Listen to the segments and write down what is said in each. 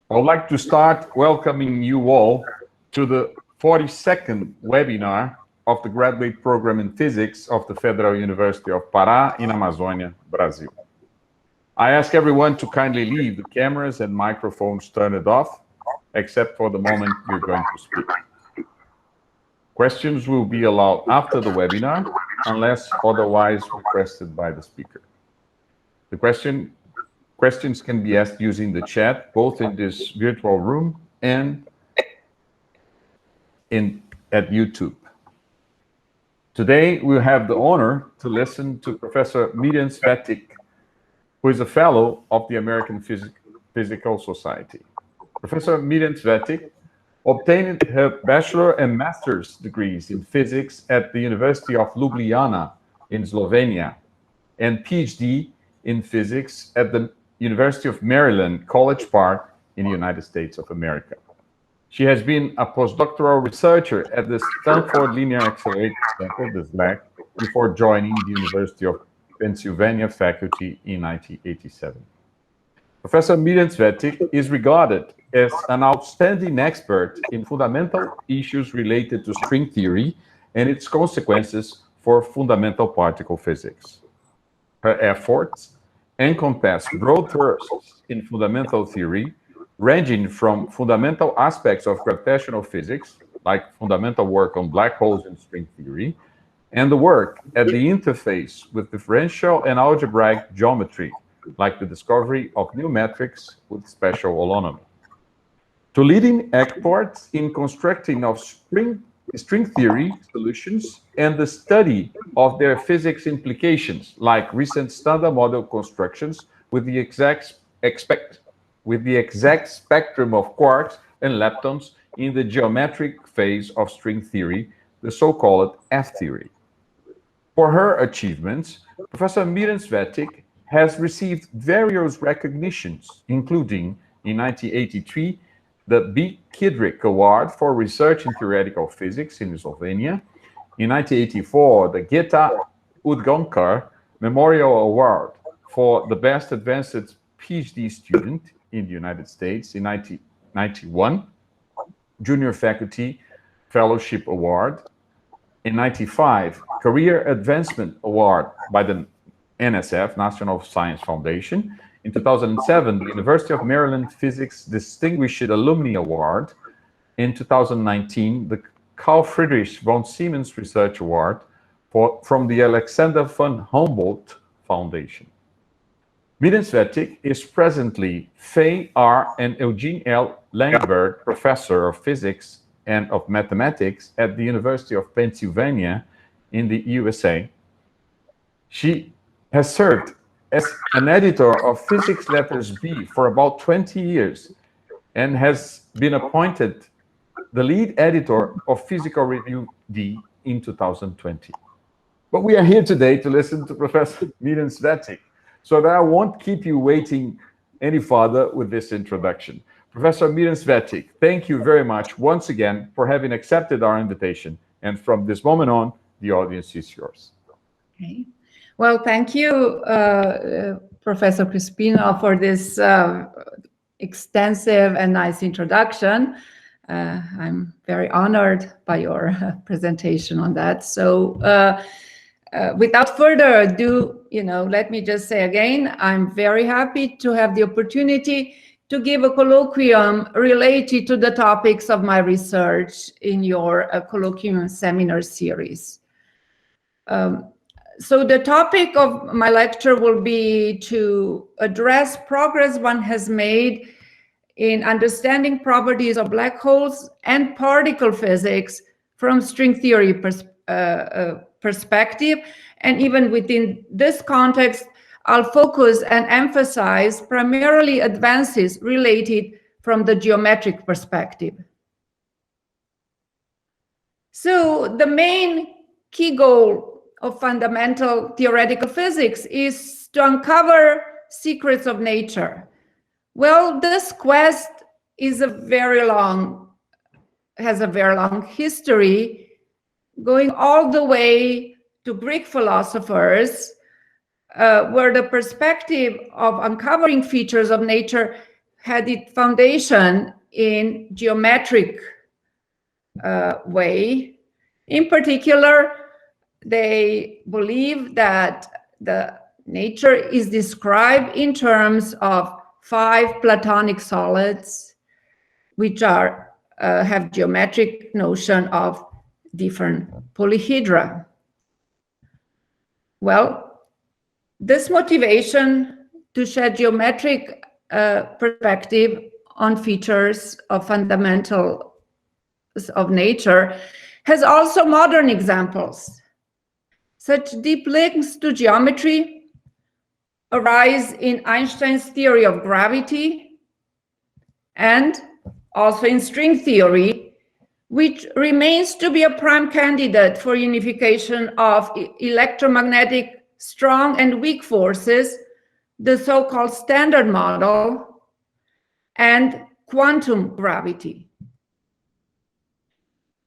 I would like to start welcoming you all to the 42nd webinar of the graduate program in physics of the Federal University of Pará in Amazônia, Brazil. I ask everyone to kindly leave the cameras and microphones turned off, except for the moment you're going to speak. Questions will be allowed after the webinar, unless otherwise requested by the speaker. The questions can be asked using the chat, both in this virtual room and at YouTube. Today, we'll have the honor to listen to Professor Mirjam Cvetič, who is a fellow of the American Physical Society. Professor Mirjam Cvetič obtained her bachelor and master's degrees in physics at the University of Ljubljana in Slovenia and PhD in physics at the University of Maryland, College Park in the United States of America. She has been a postdoctoral researcher at the Stanford Linear Accelerator Center, the SLAC, before joining the University of Pennsylvania faculty in 1987. Professor Mirjam Cvetič is regarded as an outstanding expert in fundamental issues related to string theory and its consequences for fundamental particle physics. Her efforts encompass broad thrusts in fundamental theory, ranging from fundamental aspects of gravitational physics, like fundamental work on black holes in string theory, and the work at the interface with differential and algebraic geometry, like the discovery of new metrics with special holonomy, to leading experts in constructing of string theory solutions and the study of their physics implications, like recent standard model constructions with the exact spectrum of quarks and leptons in the geometric phase of string theory, the so-called F-theory. For her achievements, Professor Mirjam Cvetič has received various recognitions, including in 1983, the B. Kidrick Award for Research in Theoretical Physics in Slovenia. In 1984, the Geta Udgonkar Memorial Award for the Best Advanced PhD Student in the United States. In 1991, Junior Faculty Fellowship Award. In 1995, Career Advancement Award by the NSF, National Science Foundation. In 2007, the University of Maryland Physics Distinguished Alumni Award. In 2019, the Carl Friedrich von Siemens Research Award from the Alexander von Humboldt Foundation. Mirjam Cvetič is presently Fay R. and Eugene L. Langberg Professor of Physics and of Mathematics at the University of Pennsylvania in the USA. She has served as an editor of Physics Letters B for about 20 years and has been appointed the lead editor of Physical Review D in 2020. But we are here today to listen to Professor Mirjam Cvetič, so that I won't keep you waiting any further with this introduction. Professor Mirjam Cvetič, thank you very much once again for having accepted our invitation. And from this moment on, the audience is yours. Okay. Well, thank you, Professor Crispino, for this extensive and nice introduction. I'm very honored by your presentation on that. So without further ado, let me just say again, I'm very happy to have the opportunity to give a colloquium related to the topics of my research in your colloquium seminar series. So the topic of my lecture will be to address progress one has made in understanding properties of black holes and particle physics from string theory perspective. And even within this context, I'll focus and emphasize primarily advances related from the geometric perspective. So the main key goal of fundamental theoretical physics is to uncover secrets of nature. Well, this quest is has a very long history, going all the way to Greek philosophers, where the perspective of uncovering features of nature had its foundation in geometric way. In particular, they believe that the nature is described in terms of 5 platonic solids, which are have geometric notion of different polyhedra. Well, this motivation to shed geometric perspective on features of fundamentals of nature has also modern examples. Such deep links to geometry arise in Einstein's theory of gravity and also in string theory, which remains to be a prime candidate for unification of electromagnetic strong and weak forces, the so-called standard model, and quantum gravity.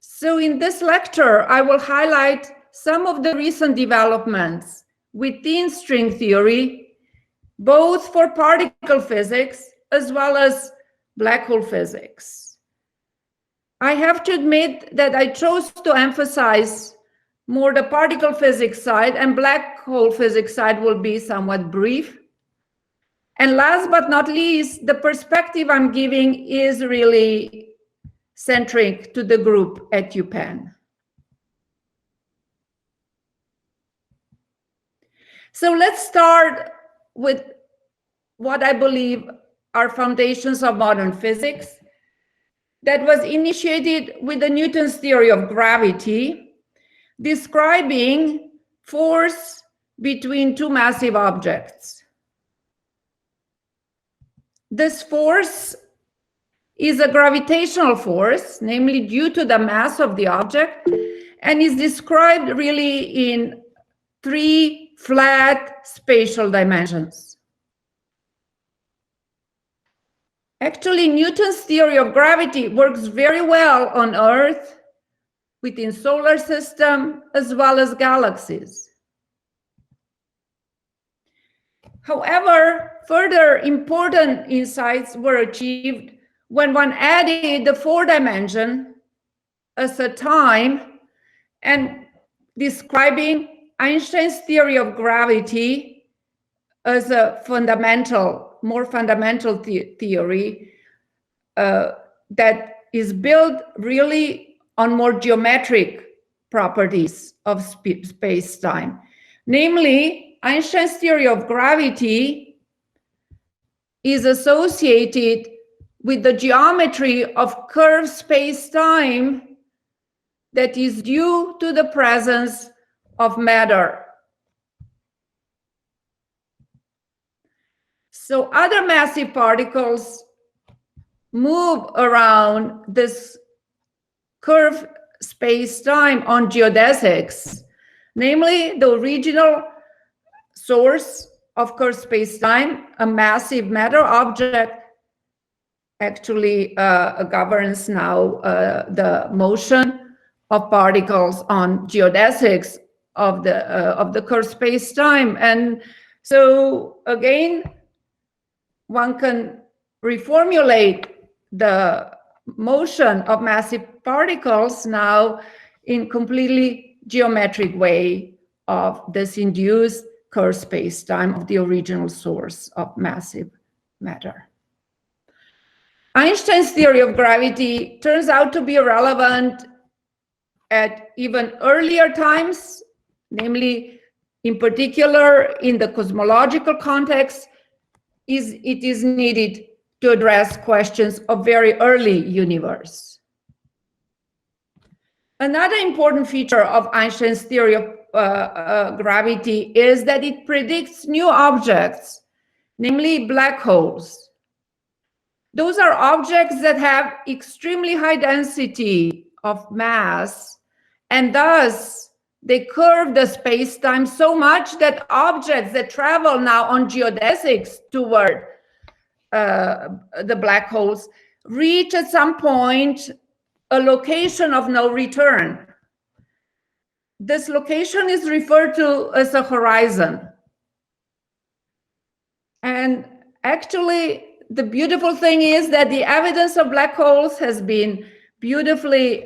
So in this lecture, I will highlight some of the recent developments within string theory, both for particle physics as well as black hole physics. I have to admit that I chose to emphasize more the particle physics side, and black hole physics side will be somewhat brief. And last but not least, the perspective I'm giving is really centric to the group at UPenn. So let's start with what I believe are foundations of modern physics that was initiated with Newton's theory of gravity, describing force between 2 massive objects. This force is a gravitational force, namely due to the mass of the object, and is described really in 3 flat spatial dimensions. Actually, Newton's theory of gravity works very well on Earth, within solar system, as well as galaxies. However, further important insights were achieved when one added the 4th dimension as a time and describing Einstein's theory of gravity as a more fundamental theory that is built really on more geometric properties of space-time. Namely, Einstein's theory of gravity is associated with the geometry of curved space-time that is due to the presence of matter. So other massive particles move around this curved space-time on geodesics, namely the original source of curved space-time, a massive matter object, actually governs now the motion of particles on geodesics of the curved space-time. And so again, one can reformulate the motion of massive particles now in completely geometric way of this induced curved space-time of the original source of massive matter. Einstein's theory of gravity turns out to be relevant at even earlier times, namely, in particular, in the cosmological context, it is needed to address questions of very early universe. Another important feature of Einstein's theory of gravity is that it predicts new objects, namely black holes. Those are objects that have extremely high density of mass, and thus they curve the space-time so much that objects that travel now on geodesics toward the black holes reach at some point a location of no return. This location is referred to as a horizon. And actually, the beautiful thing is that the evidence of black holes has been beautifully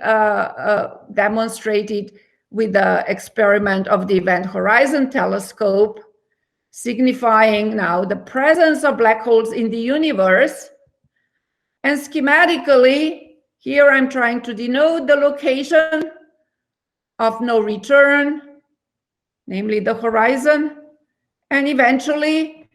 demonstrated with the experiment of the Event Horizon Telescope, signifying now the presence of black holes in the universe. And schematically, here I'm trying to denote the location of no return, namely the horizon, and eventually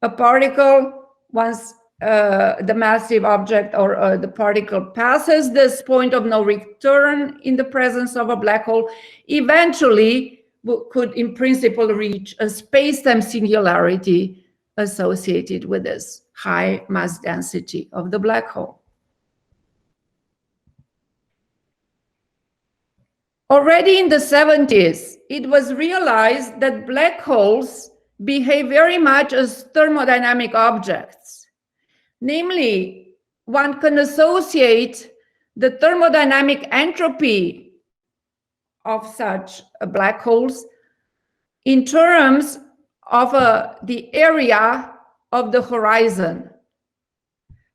a particle, once the massive object or the particle passes this point of no return in the presence of a black hole, eventually could in principle reach a space-time singularity associated with this high mass density of the black hole. Already in the 70s, it was realized that black holes behave very much as thermodynamic objects. Namely, one can associate the thermodynamic entropy of such black holes in terms of the area of the horizon.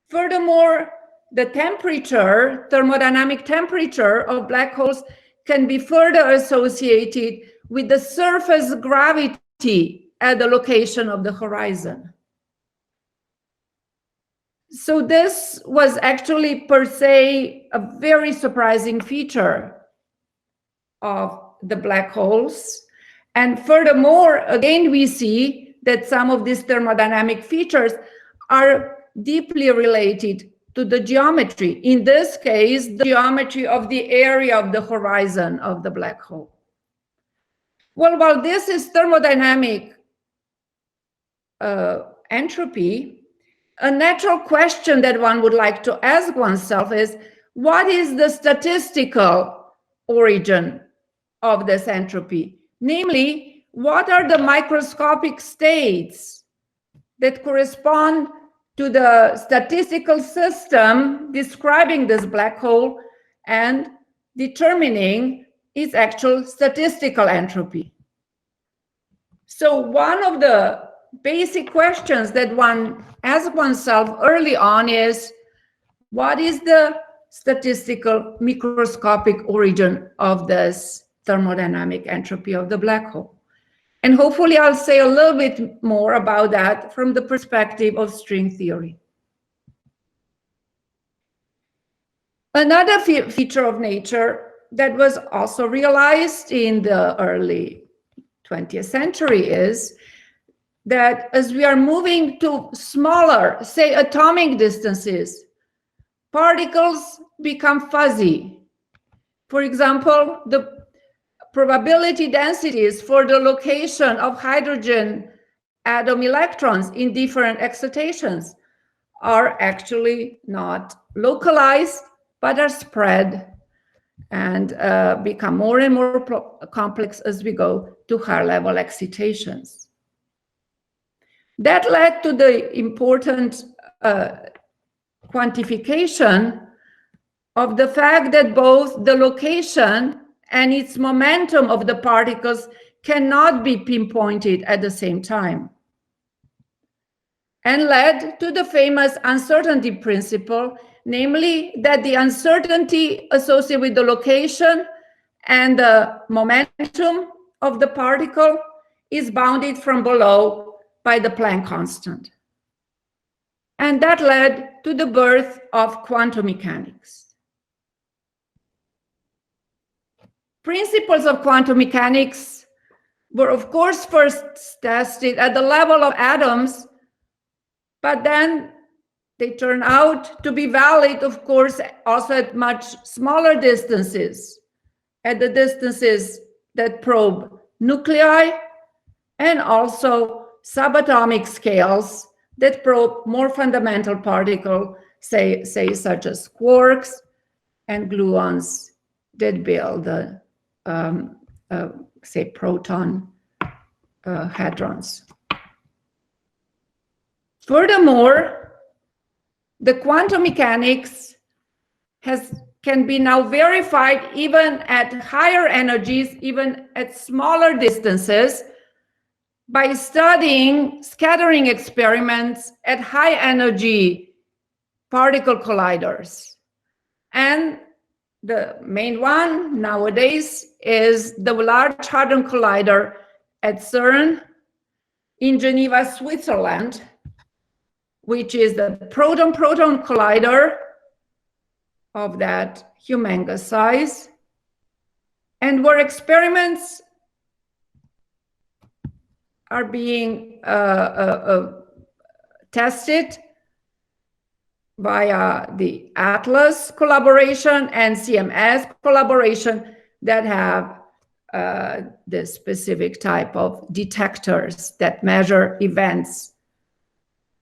Furthermore, the temperature, thermodynamic temperature of black holes can be further associated with the surface gravity at the location of the horizon. So this was actually per se a very surprising feature of the black holes. And furthermore, again, we see that some of these thermodynamic features are deeply related to the geometry. In this case, the geometry of the area of the horizon of the black hole. Well, while this is thermodynamic entropy, a natural question that one would like to ask oneself is, what is the statistical origin of this entropy? Namely, what are the microscopic states that correspond to the statistical system describing this black hole and determining its actual statistical entropy? So one of the basic questions that one asks oneself early on is, what is the statistical microscopic origin of this thermodynamic entropy of the black hole? And hopefully I'll say a little bit more about that from the perspective of string theory. Another feature of nature that was also realized in the early 20th century is that as we are moving to smaller, say, atomic distances, particles become fuzzy. For example, the probability densities for the location of hydrogen atom electrons in different excitations are actually not localized, but are spread and become more and more complex as we go to higher level excitations. That led to the important quantification of the fact that both the location and its momentum of the particles cannot be pinpointed at the same time, and led to the famous uncertainty principle, namely that the uncertainty associated with the location and the momentum of the particle is bounded from below by the Planck constant. And that led to the birth of quantum mechanics. Principles of quantum mechanics were, of course, first tested at the level of atoms, but then they turn out to be valid, of course, also at much smaller distances, at the distances that probe nuclei, and also subatomic scales that probe more fundamental particles, say such as quarks and gluons that build, say, proton hadrons. Furthermore, the quantum mechanics can be now verified even at higher energies, even at smaller distances, by studying scattering experiments at high energy particle colliders. And the main one nowadays is the Large Hadron Collider at CERN in Geneva, Switzerland, which is the proton-proton collider of that humongous size, and where experiments are being tested via the ATLAS collaboration and CMS collaboration that have this specific type of detectors that measure events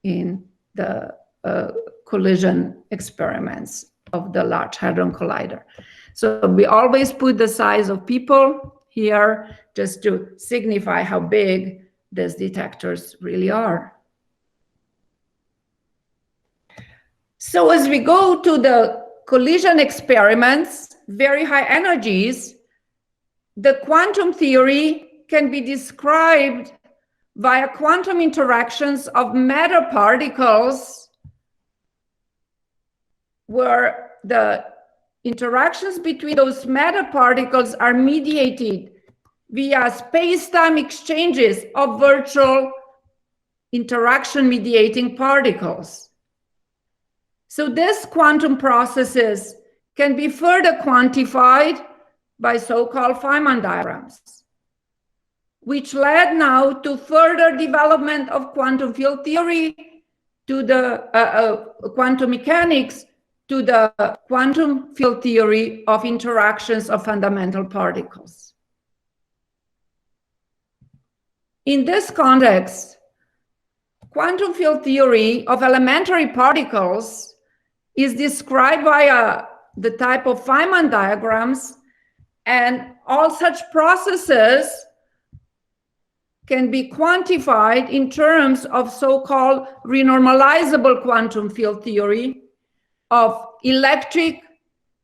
in the collision experiments of the Large Hadron Collider. So we always put the size of people here just to signify how big these detectors really are. So as we go to the collision experiments, very high energies, the quantum theory can be described via quantum interactions of matter particles, where the interactions between those matter particles are mediated via space-time exchanges of virtual interaction mediating particles. So these quantum processes can be further quantified by so-called Feynman diagrams, which led now to further development of quantum field theory, to the quantum mechanics, to the quantum field theory of interactions of fundamental particles. In this context, quantum field theory of elementary particles is described via the type of Feynman diagrams, and all such processes can be quantified in terms of so-called renormalizable quantum field theory of electric,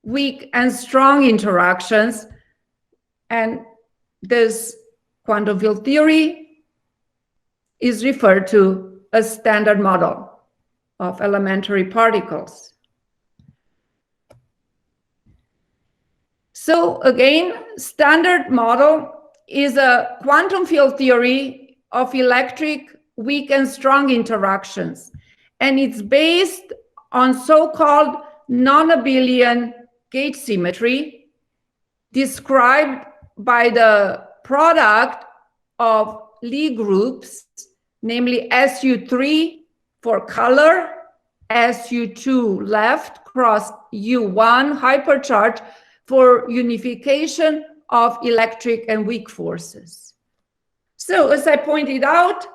weak, and strong interactions. And this quantum field theory is referred to as standard model of elementary particles. So again, standard model is a quantum field theory of electric, weak, and strong interactions. And it's based on so-called non-abelian gauge symmetry, described by the product of Lie groups, namely SU3 for color, SU2 left cross U1 hypercharge for unification of electric and weak forces. So as I pointed out,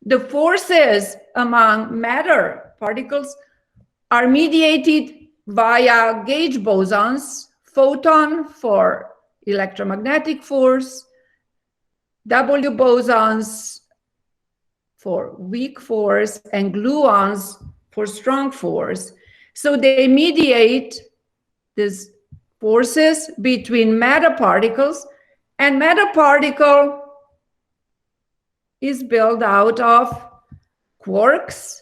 the forces among matter particles are mediated via gauge bosons, photon for electromagnetic force, W bosons for weak force, and gluons for strong force. So they mediate these forces between matter particles, and matter particle is built out of quarks,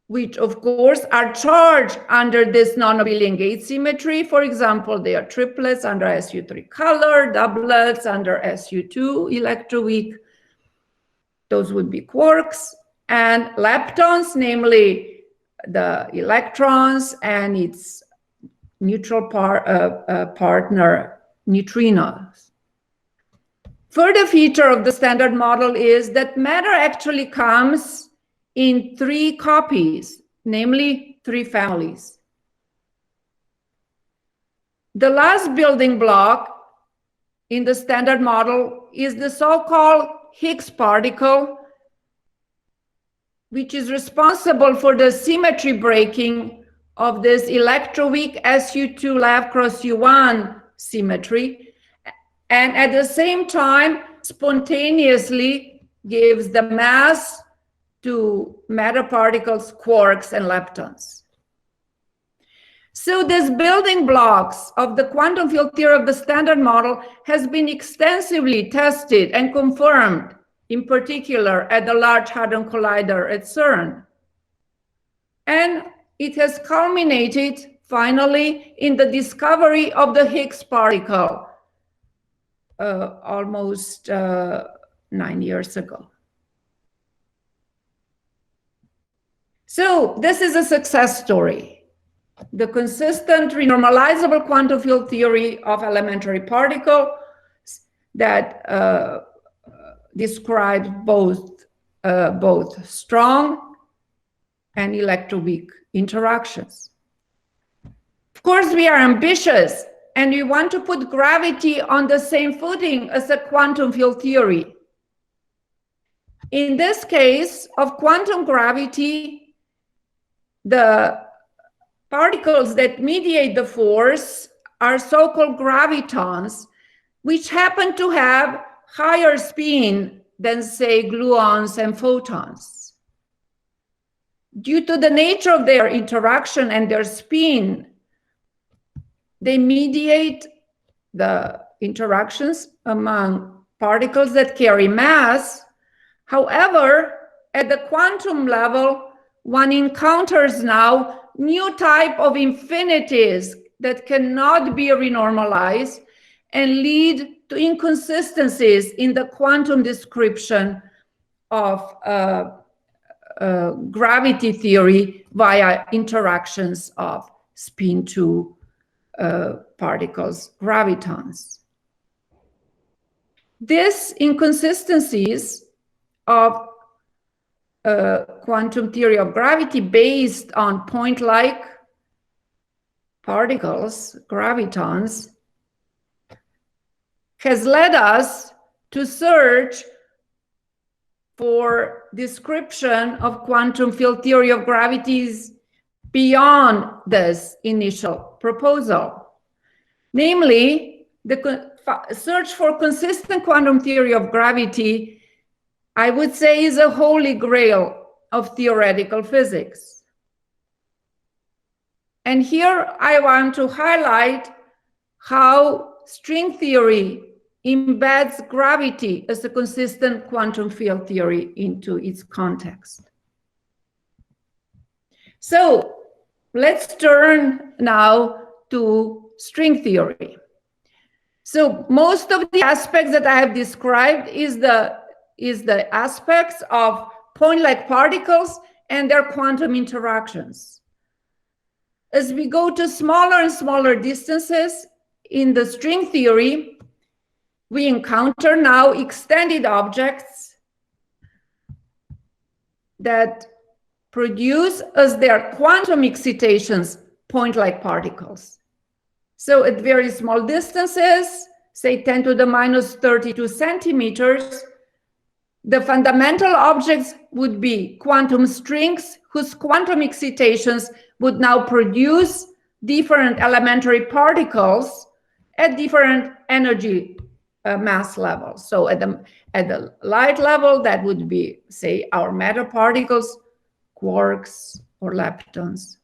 which of course are charged under this non-abelian gauge symmetry. For example, they are triplets under SU3 color, doublets under SU2 electroweak. Those would be quarks. And leptons, namely the electrons and its neutral partner neutrinos. Further feature of the standard model is that matter actually comes in 3 copies, namely 3 families. The last building block in the standard model is the so-called Higgs particle, which is responsible for the symmetry breaking of this electroweak SU2 left cross U1 symmetry, and at the same time spontaneously gives the mass to matter particles, quarks, and leptons. So these building blocks of the quantum field theory of the standard model has been extensively tested and confirmed in particular at the Large Hadron Collider at CERN. And it has culminated finally in the discovery of the Higgs particle almost 9 years ago. So this is a success story. The consistent renormalizable quantum field theory of elementary particles that describes both strong and electroweak interactions. Of course, we are ambitious and we want to put gravity on the same footing as a quantum field theory. In this case of quantum gravity, the particles that mediate the force are so-called gravitons, which happen to have higher spin than, say, gluons and photons. Due to the nature of their interaction and their spin, they mediate the interactions among particles that carry mass. However, at the quantum level, one encounters now new type of infinities that cannot be renormalized and lead to inconsistencies in the quantum description of gravity theory via interactions of spin 2 particles, gravitons. These inconsistencies of quantum theory of gravity based on point-like particles, gravitons, has led us to search for description of quantum field theory of gravities beyond this initial proposal. Namely, the search for consistent quantum theory of gravity, I would say, is a holy grail of theoretical physics. And here I want to highlight how string theory embeds gravity as a consistent quantum field theory into its context. So let's turn now to string theory. So most of the aspects that I have described is the aspects of point-like particles and their quantum interactions. As we go to smaller and smaller distances in the string theory, we encounter now extended objects that produce as their quantum excitations point-like particles. So at very small distances, say 10 to the minus 32 centimeters, the fundamental objects would be quantum strings whose quantum excitations would now produce different elementary particles at different energy mass levels. So at the light level, that would be, say, our matter particles, quarks or leptons.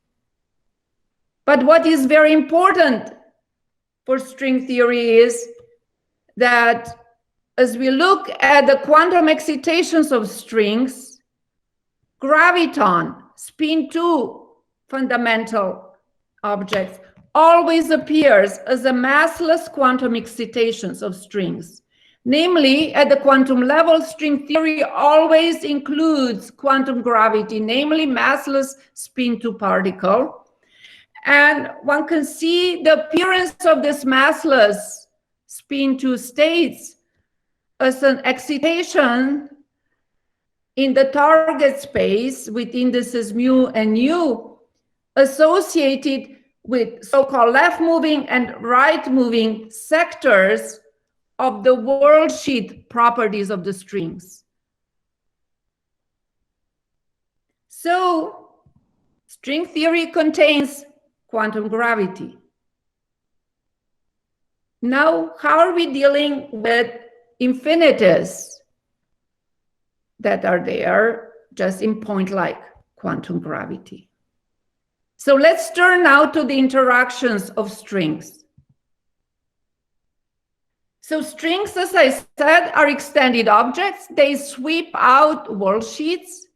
But what is very important for string theory is that as we look at the quantum excitations of strings, graviton, spin 2 fundamental objects always appears as a massless quantum excitations of strings. Namely, at the quantum level, string theory always includes quantum gravity, namely massless spin 2 particle. And one can see the appearance of this massless spin 2 states as an excitation in the target space with indices mu and nu associated with so-called left-moving and right-moving sectors of the worldsheet properties of the strings. So, string theory contains quantum gravity. Now, how are we dealing with infinities that are there just in point-like quantum gravity? So let's turn now to the interactions of strings. So strings, as I said, are extended objects. They sweep out world sheets,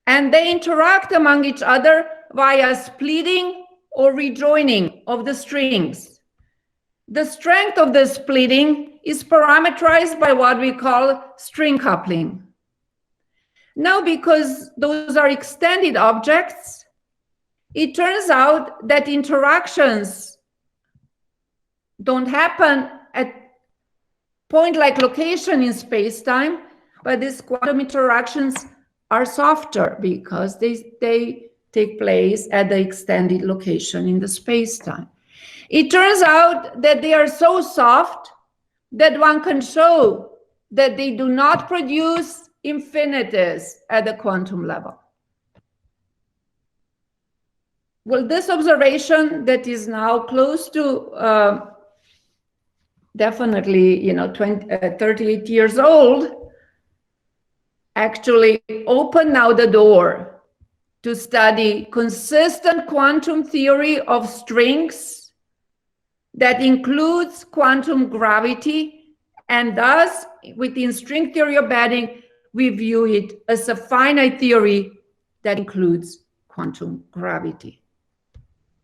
and they interact among each other via splitting or rejoining of the strings. The strength of the splitting is parameterized by what we call string coupling. Now, because those are extended objects, it turns out that interactions don't happen at point-like location in space-time, but these quantum interactions are softer because they take place at the extended location in the space-time. It turns out that they are so soft that one can show that they do not produce infinities at the quantum level. Well, this observation that is now close to definitely, 38 years old, actually opened now the door to study consistent quantum theory of strings that includes quantum gravity, and thus, within string theory of bending, we view it as a finite theory that includes quantum gravity.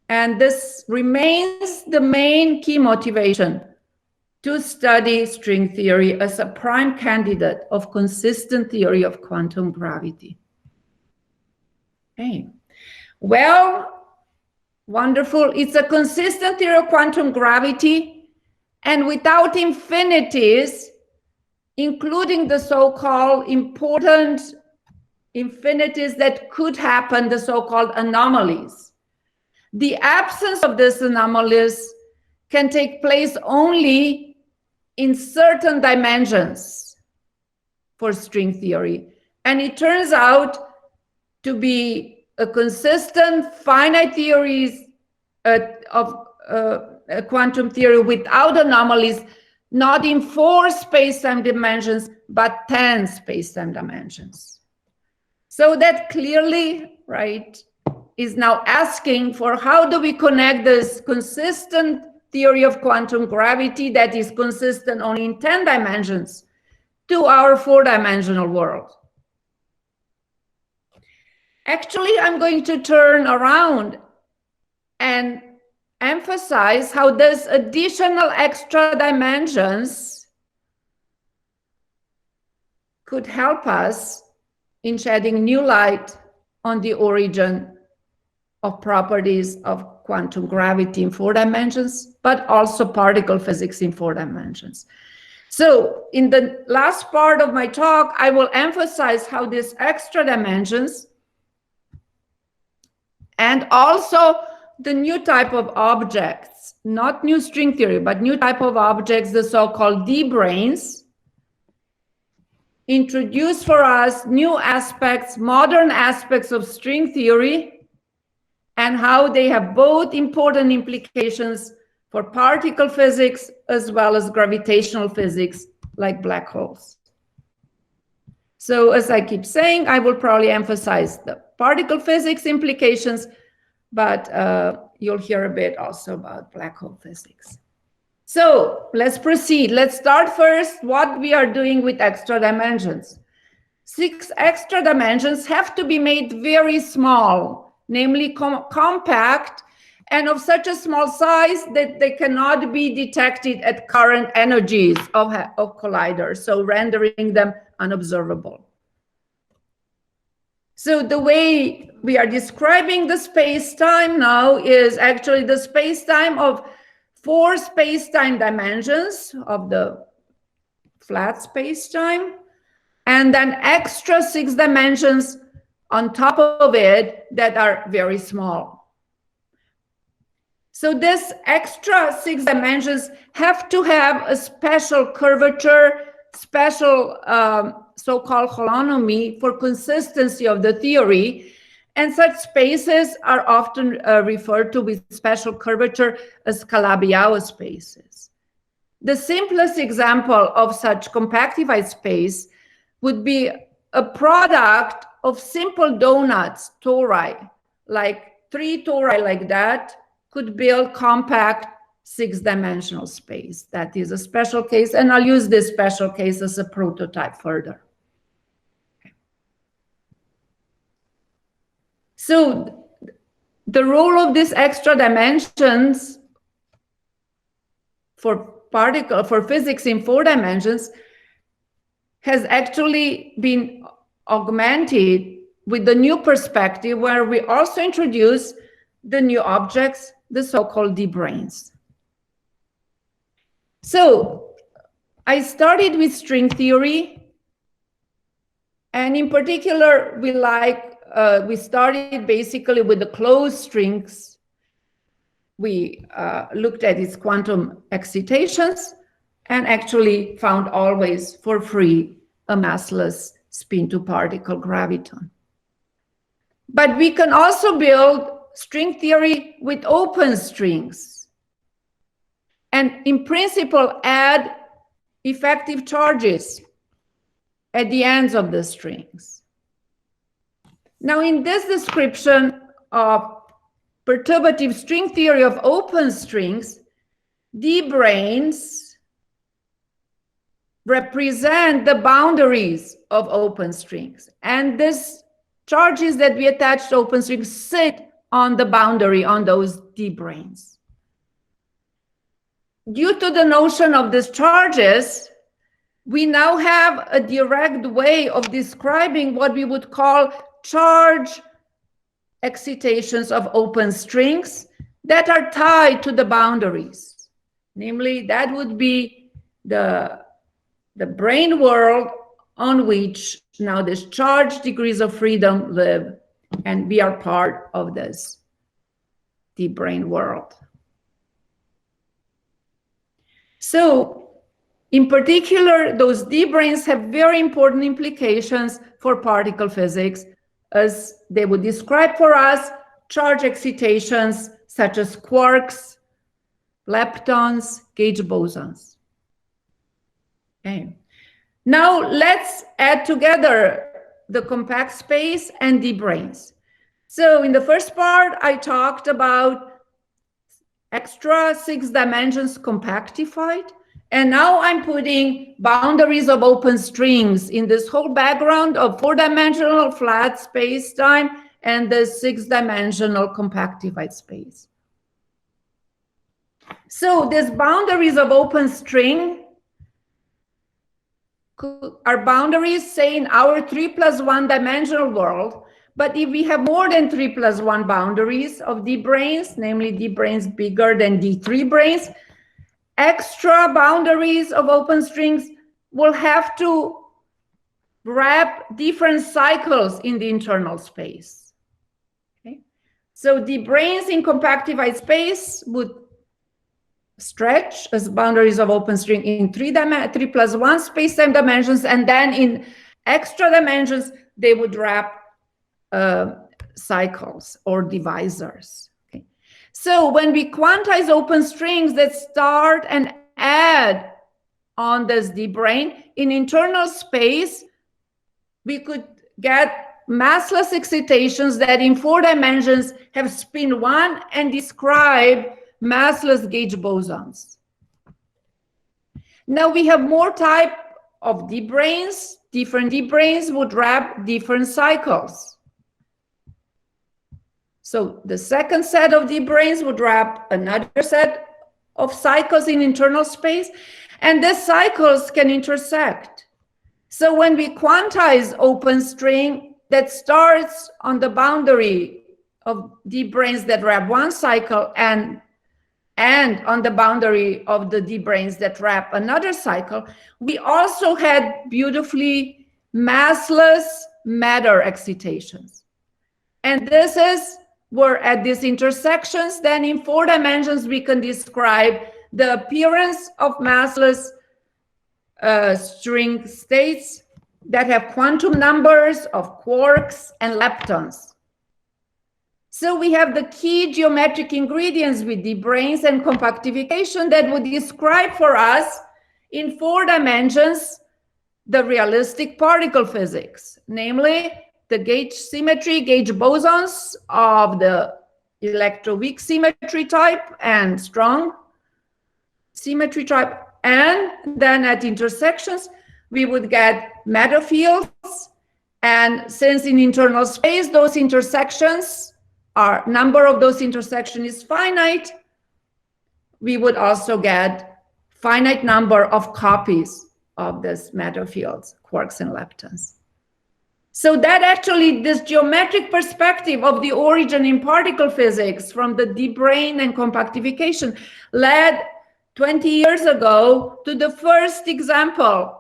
And this remains the main key motivation to study string theory as a prime candidate of consistent theory of quantum gravity. Okay. Well, wonderful. It's a consistent theory of quantum gravity, and without infinities, including the so-called important infinities that could happen, the so-called anomalies. The absence of these anomalies can take place only in certain dimensions for string theory. And it turns out to be a consistent finite theories of quantum theory without anomalies, not in 4 space-time dimensions, but 10 space-time dimensions. So that clearly, right, is now asking for how do we connect this consistent theory of quantum gravity that is consistent only in 10 dimensions to our 4-dimensional world. Actually, I'm going to turn around and emphasize how these additional extra dimensions could help us in shedding new light on the origin of properties of quantum gravity in 4 dimensions, but also particle physics in 4 dimensions. So in the last part of my talk, I will emphasize how these extra dimensions and also the new type of objects, not new string theory, but new type of objects, the so-called D-branes, introduce for us new aspects, modern aspects of string theory, and how they have both important implications for particle physics as well as gravitational physics, like black holes. So as I keep saying, I will probably emphasize the particle physics implications, but you'll hear a bit also about black hole physics. So let's proceed. Let's start first what we are doing with extra dimensions. 6 extra dimensions have to be made very small, namely compact, and of such a small size that they cannot be detected at current energies of colliders, so rendering them unobservable. So the way we are describing the space-time now is actually the space-time of 4 space-time dimensions of the flat space-time, and then extra 6 dimensions on top of it that are very small. So this extra 6 dimensions have to have a special curvature, special so-called holonomy for consistency of the theory. And such spaces are often referred to with special curvature as Calabi-Yau spaces. The simplest example of such compactified space would be a product of simple donuts, tori, like 3 tori like that, could build compact six-dimensional space. That is a special case, and I'll use this special case as a prototype further. Okay. So the role of these extra dimensions for physics in 4 dimensions has actually been augmented with the new perspective, where we also introduce the new objects, the so-called d-branes. So I started with string theory, and in particular, we started basically with the closed strings. We looked at its quantum excitations and actually found always for free a massless spin-to-particle graviton. But we can also build string theory with open strings, and in principle add effective charges at the ends of the strings. Now, in this description of perturbative string theory of open strings, d-branes represent the boundaries of open strings, and these charges that we attach to open strings sit on the boundary on those d-branes. Due to the notion of these charges, we now have a direct way of describing what we would call charge excitations of open strings that are tied to the boundaries. Namely, that would be the brane world on which now these charged degrees of freedom live, and we are part of this d-brane world. So, in particular, those d-branes have very important implications for particle physics, as they would describe for us charge excitations such as quarks, leptons, gauge bosons. Okay. Now let's add together the compact space and d-branes. So in the first part, I talked about extra 6 dimensions compactified, and now I'm putting boundaries of open strings in this whole background of 4-dimensional flat space-time and the 6-dimensional compactified space. So these boundaries of open string are boundaries, say, in our 3+1 dimensional world. But if we have more than 3+1 boundaries of d-branes, namely d-branes bigger than d3 branes, extra boundaries of open strings will have to wrap different cycles in the internal space. Okay? So d-branes in compactified space would stretch as boundaries of open string in 3+1 space-time dimensions, and then in extra dimensions, they would wrap cycles or divisors. Okay. So when we quantize open strings that start and add on this d-brane in internal space, we could get massless excitations that in 4 dimensions have spin 1 and describe massless gauge bosons. Now we have more type of d-branes. Different d-branes would wrap different cycles. So the second set of d-branes would wrap another set of cycles in internal space, and the cycles can intersect. So when we quantize open string that starts on the boundary of d-branes that wrap one cycle and on the boundary of the d-branes that wrap another cycle, we also had beautifully massless matter excitations. And this is where at these intersections, then in 4 dimensions, we can describe the appearance of massless string states that have quantum numbers of quarks and leptons. So we have the key geometric ingredients with d-branes and compactification that would describe for us in 4 dimensions the realistic particle physics, namely the gauge symmetry, gauge bosons of the electroweak symmetry type and strong, symmetry type. And then at intersections, we would get matter fields. And since in internal space, those intersections are, number of those intersections is finite, we would also get finite number of copies of this matter fields, quarks and leptons. So that actually, this geometric perspective of the origin in particle physics from the de Bruijn and compactification led 20 years ago to the first example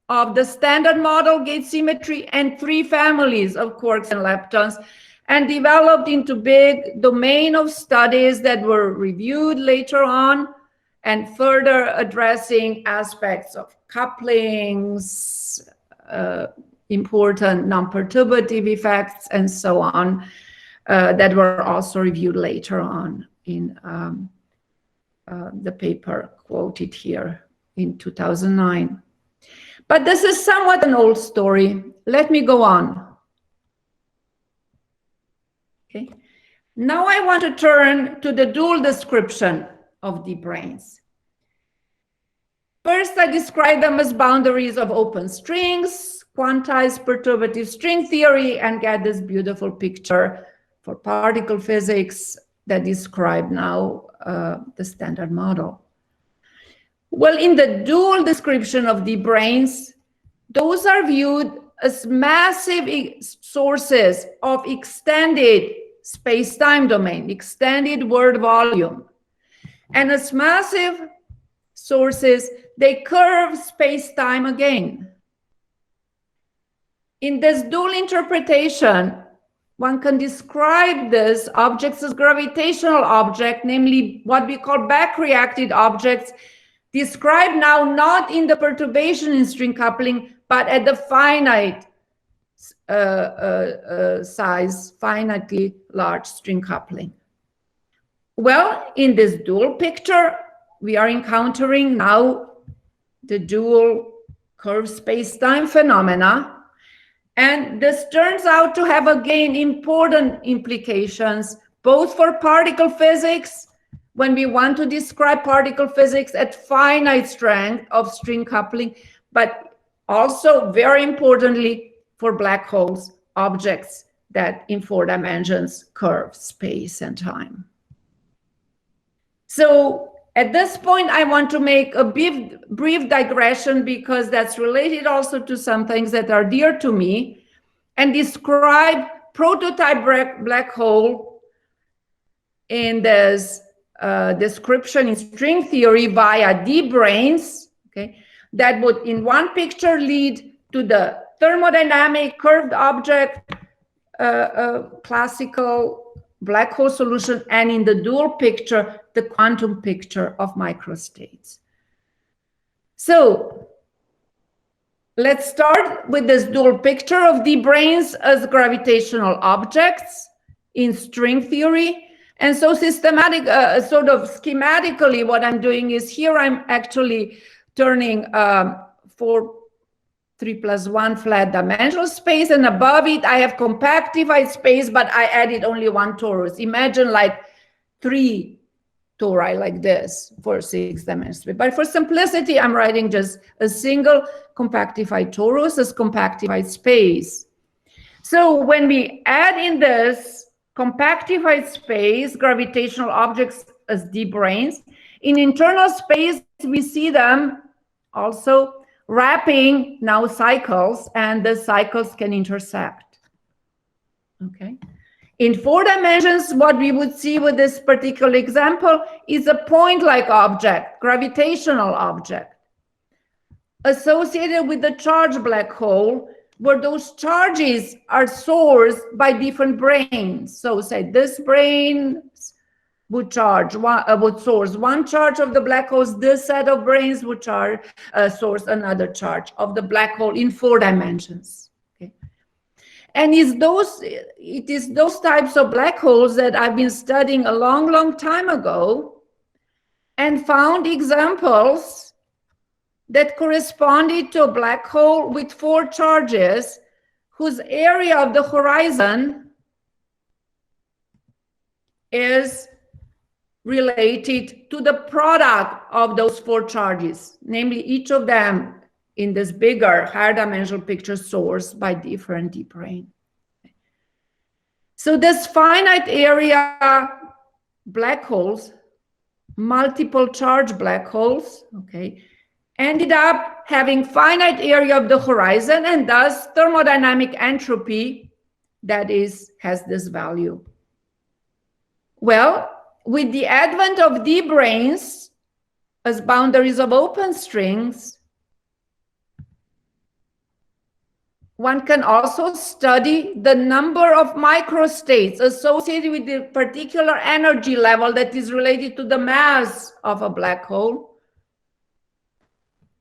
of the standard model gauge symmetry and 3 families of quarks and leptons, and developed into big domain of studies that were reviewed later on and further addressing aspects of couplings, important non-perturbative effects, and so on, that were also reviewed later on in the paper quoted here in 2009. But this is somewhat an old story. Let me go on. Okay. Now I want to turn to the dual description of de Bruijns. First, I describe them as boundaries of open strings, quantize perturbative string theory, and get this beautiful picture for particle physics that describe now the standard model. Well, in the dual description of de Bruijns, those are viewed as massive sources of extended space-time domain, extended word volume. And as massive sources, they curve space-time again. In this dual interpretation, one can describe these objects as gravitational objects, namely what we call back-reacted objects, described now not in the perturbation in string coupling, but at the finite size, finitely large string coupling. Well, in this dual picture, we are encountering now the dual curved space-time phenomena. And this turns out to have, again, important implications, both for particle physics, when we want to describe particle physics at finite strength of string coupling, but also, very importantly, for black holes, objects that in 4 dimensions curve space and time. So at this point, I want to make a brief digression, because that's related also to some things that are dear to me, and describe prototype black hole in this description in string theory via de Bruijns, okay, that would in one picture lead to the thermodynamic curved object classical black hole solution, and in the dual picture, the quantum picture of microstates. So let's start with this dual picture of de Bruijns as gravitational objects in string theory. And so systematic, sort of schematically, what I'm doing is here I'm actually turning 3+1 flat dimensional space, and above it I have compactified space, but I added only 1 torus. Imagine like 3 tori like this for 6 dimensions. But for simplicity, I'm writing just a single compactified torus as compactified space. So when we add in this compactified space, gravitational objects as de Bruijns, in internal space, we see them also wrapping now cycles, and the cycles can intersect. Okay. In 4 dimensions, what we would see with this particular example is a point-like object, gravitational object, associated with the charged black hole, where those charges are sourced by different branes. So say this brane would source 1 charge of the black holes. This set of branes would source another charge of the black hole in 4 dimensions. Okay. And it is those types of black holes that I've been studying a long, long time ago, and found examples that corresponded to a black hole with 4 charges, whose area of the horizon is related to the product of those 4 charges, namely each of them in this bigger, higher dimensional picture source by different deep brain. So this finite area black holes, multiple charge black holes, okay, ended up having finite area of the horizon and thus thermodynamic entropy that has this value. Well, with the advent of deep brains as boundaries of open strings, one can also study the number of microstates associated with the particular energy level that is related to the mass of a black hole,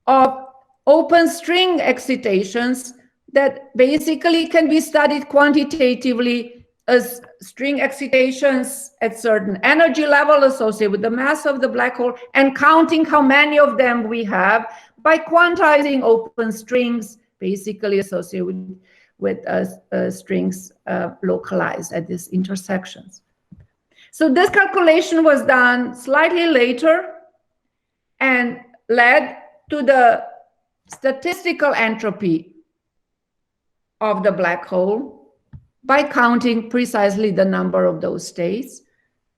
of open string excitations that basically can be studied quantitatively as string excitations at certain energy level associated with the mass of the black hole, and counting how many of them we have by quantizing open strings basically associated with strings localized at these intersections. So this calculation was done slightly later and led to the statistical entropy of the black hole by counting precisely the number of those states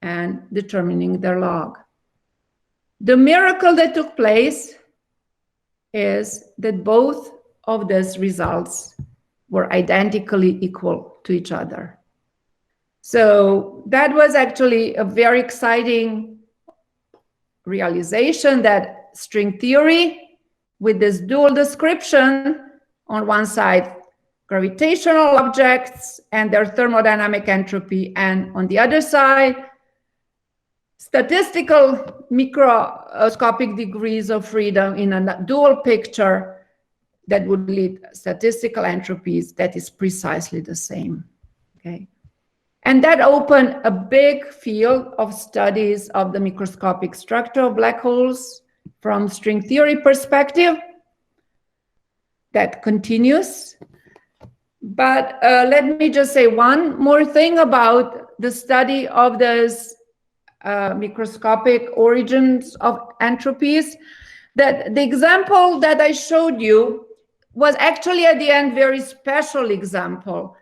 and determining their log. The miracle that took place is that both of these results were identically equal to each other. So that was actually a very exciting realization that string theory, with this dual description, on one side, gravitational objects and their thermodynamic entropy, and on the other side, statistical microscopic degrees of freedom in a dual picture that would lead statistical entropies that is precisely the same, okay? And that opened a big field of studies of the microscopic structure of black holes from string theory perspective that continues. But let me just say one more thing about the study of those microscopic origins of entropies, that the example that I showed you was actually at the end very special example.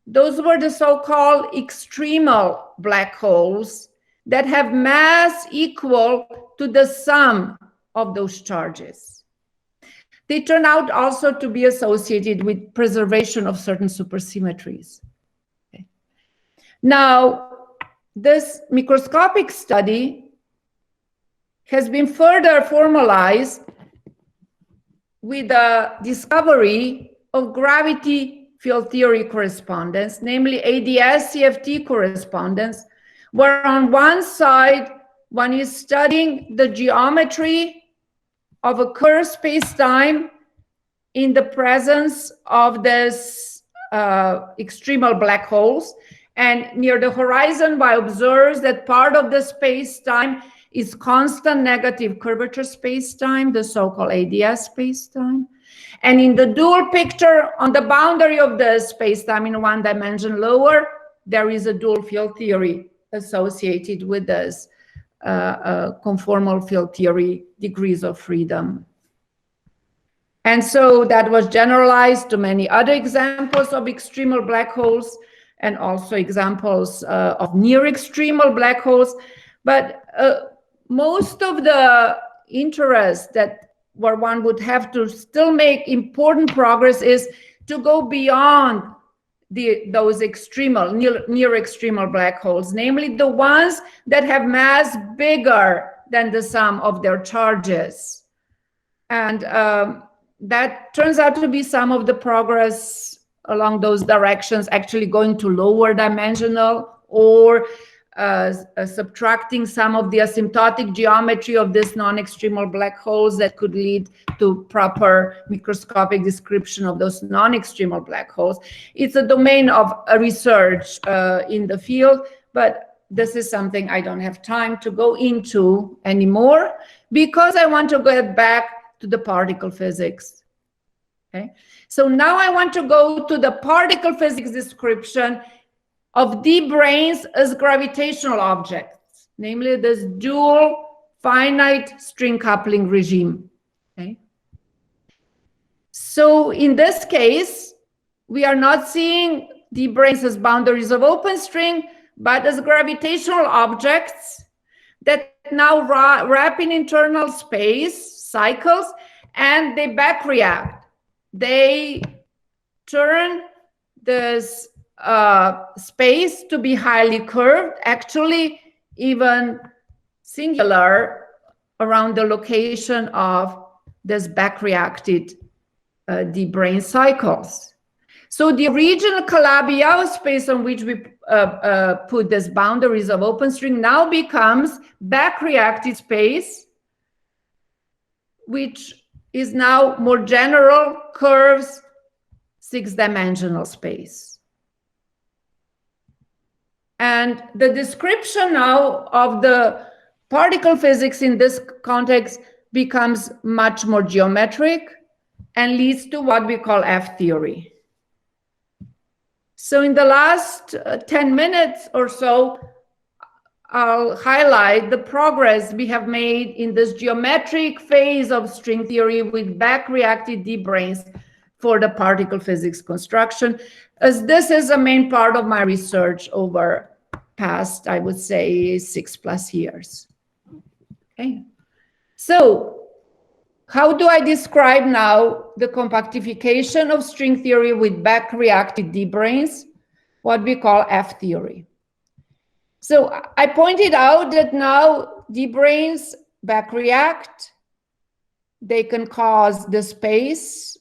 Those were the so-called extremal black holes that have mass equal to the sum of those charges. They turn out also to be associated with preservation of certain supersymmetries. Okay. Now, this microscopic study has been further formalized with the discovery of gravity field theory correspondence, namely ADS-CFT correspondence, where on one side, one is studying the geometry of a Kerr space-time in the presence of this extremal black holes, and near the horizon, one observes that part of the space-time is constant negative curvature space-time, the so-called ADS space-time. And in the dual picture, on the boundary of the space-time in one dimension lower, there is a dual field theory associated with this conformal field theory degrees of freedom. And so that was generalized to many other examples of extremal black holes and also examples of near extremal black holes. But most of the interest that where one would have to still make important progress is to go beyond those extremal, near extremal black holes, namely the ones that have mass bigger than the sum of their charges. And that turns out to be some of the progress along those directions, actually going to lower dimensional or subtracting some of the asymptotic geometry of this non-extremal black holes that could lead to proper microscopic description of those non-extremal black holes. It's a domain of research in the field, but this is something I don't have time to go into anymore because I want to get back to the particle physics. Okay, so now I want to go to the particle physics description of deep brains as gravitational objects. namely this dual finite string coupling regime. Okay. So in this case, we are not seeing the branes as boundaries of open string, but as gravitational objects that now wrap in internal space cycles, and they back react. They turn this space to be highly curved, actually even singular around the location of this back reacted the brane cycles. So the original Calabi-Yau space on which we put these boundaries of open string now becomes back reacted space, which is now more general curves, six-dimensional space. And the description now of the particle physics in this context becomes much more geometric and leads to what we call F-theory. So in the last 10 minutes or so, I'll highlight the progress we have made in this geometric phase of string theory with back-reacted deep branes for the particle physics construction, as this is a main part of my research over past, I would say, 6+ years. Okay. So how do I describe now the compactification of string theory with back-reacted deep branes, what we call F-theory? So I pointed out that now deep branes back-react. They can cause the space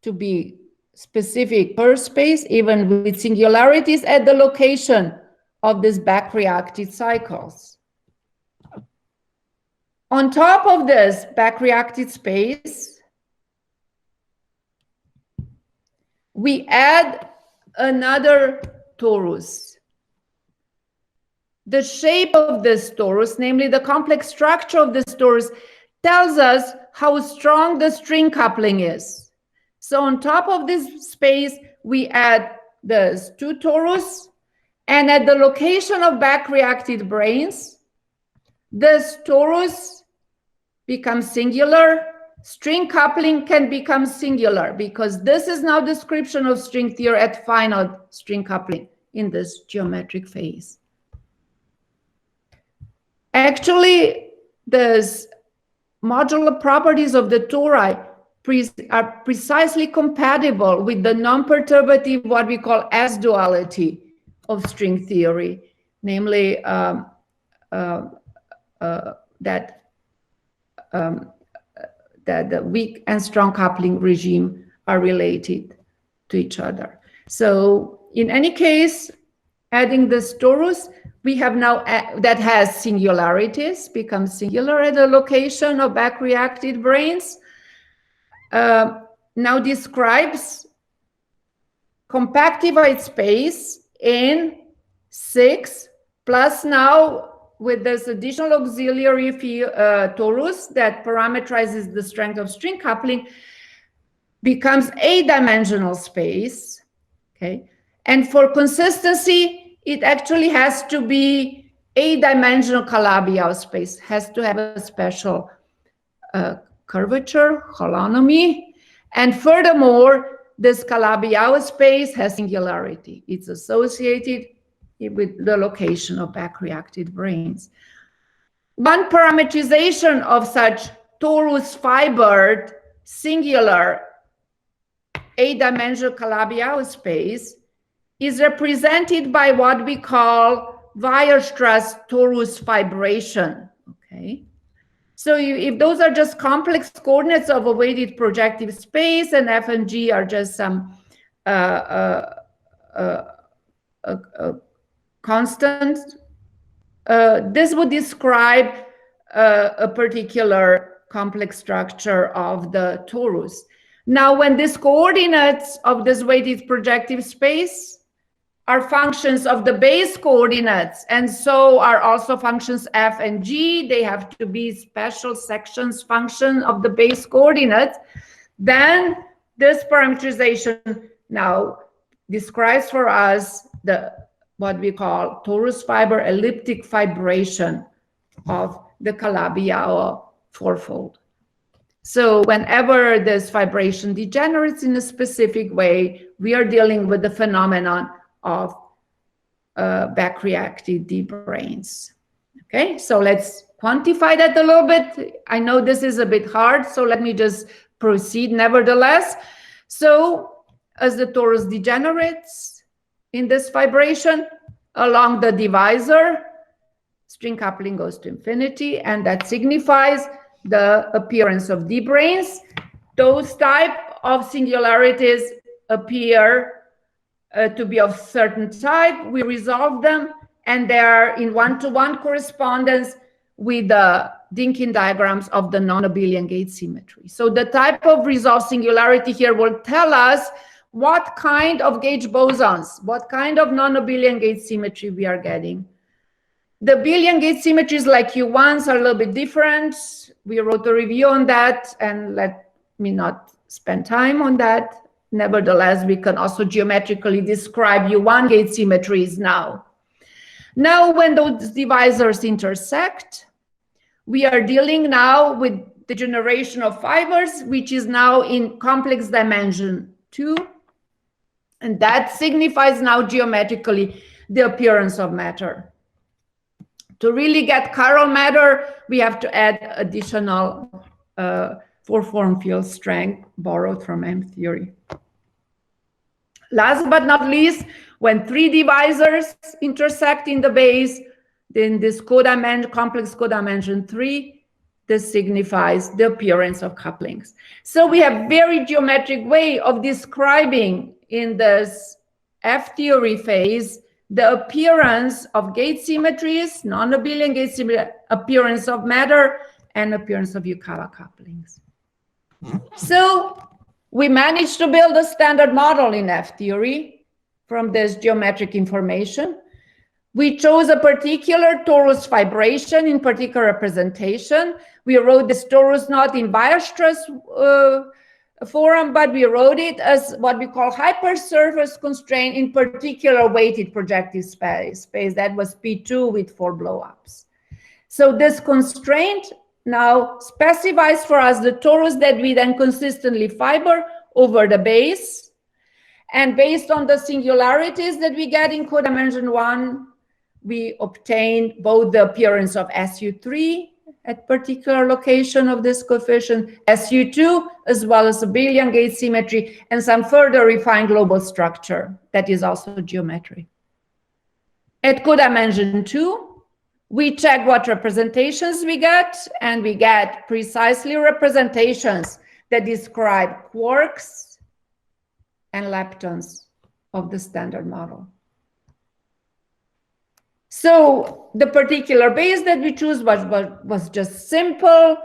to be specific per space, even with singularities at the location of these back-reacted cycles. On top of this back-reacted space, we add another torus. The shape of this torus, namely the complex structure of this torus, tells us how strong the string coupling is. So on top of this space, we add these two torus, and at the location of back-reacted branes, this torus becomes singular. String coupling can become singular because this is now description of string theory at finite string coupling in this geometric phase. Actually, the modular properties of the tori are precisely compatible with the non-perturbative, what we call S-duality of string theory, namely that the weak and strong coupling regime are related to each other. So in any case, adding this torus, we have now that has singularities, becomes singular at the location of back-reacted branes, now describes compactified space in 6, plus now with this additional auxiliary torus that parameterizes the strength of string coupling, becomes a-dimensional space, okay? And for consistency, it actually has to be a-dimensional Calabi-Yau space, has to have a special curvature, holonomy, and furthermore, this Calabi-Yau space has singularity. It's associated with the location of back-reacted branes. One parametrization of such torus-fibered singular a-dimensional Calabi-Yau space is represented by what we call Weierstrass torus fibration. Okay, so if those are just complex coordinates of a weighted projective space, and F and G are just some constant, this would describe a particular complex structure of the torus. Now, when these coordinates of this weighted projective space are functions of the base coordinates, and so are also functions F and G, they have to be special sections function of the base coordinates, then this parameterization now describes for us the what we call torus fiber elliptic fibration of the Calabi-Yau fourfold. So whenever this vibration degenerates in a specific way, we are dealing with the phenomenon of back-reactive deep brains. Okay, so let's quantify that a little bit. I know this is a bit hard, so let me just proceed nevertheless. So as the torus degenerates in this vibration along the divisor, string coupling goes to infinity, and that signifies the appearance of deep brains. Those type of singularities appear to be of certain type. We resolve them, and they are in one-to-one correspondence with the Dynkin diagrams of the non-abelian gauge symmetry. So the type of resolved singularity here will tell us what kind of gauge bosons, what kind of non-abelian gauge symmetry we are getting. The abelian gauge symmetries like U1s are a little bit different. We wrote a review on that, and let me not spend time on that. Nevertheless, we can also geometrically describe U1 gauge symmetries now. Now, when those divisors intersect, we are dealing now with the generation of fibers, which is now in complex dimension 2. And that signifies now geometrically the appearance of matter. To really get chiral matter, we have to add additional four-form field strength borrowed from M theory. Last but not least, when three divisors intersect in the base, then this complex codimension 3, this signifies the appearance of couplings. So we have very geometric way of describing in this F theory phase the appearance of gauge symmetries, non-abelian gauge symmetry, appearance of matter, and appearance of Yukawa couplings. So we managed to build a standard model in F theory from this geometric information. We chose a particular torus vibration in particular representation. We wrote this torus not in Weierstrass form, but we wrote it as what we call hypersurface constraint in particular weighted projective space. That was P2 with 4 blowups. So this constraint now specifies for us the torus that we then consistently fiber over the base. And based on the singularities that we get in codimension 1, we obtain both the appearance of SU3 at particular location of this coefficient, SU2, as well as abelian gauge symmetry, and some further refined global structure that is also geometry. At codimension 2, we check what representations we get, and we get precisely representations that describe quarks and leptons of the standard model. So the particular base that we choose was just simple,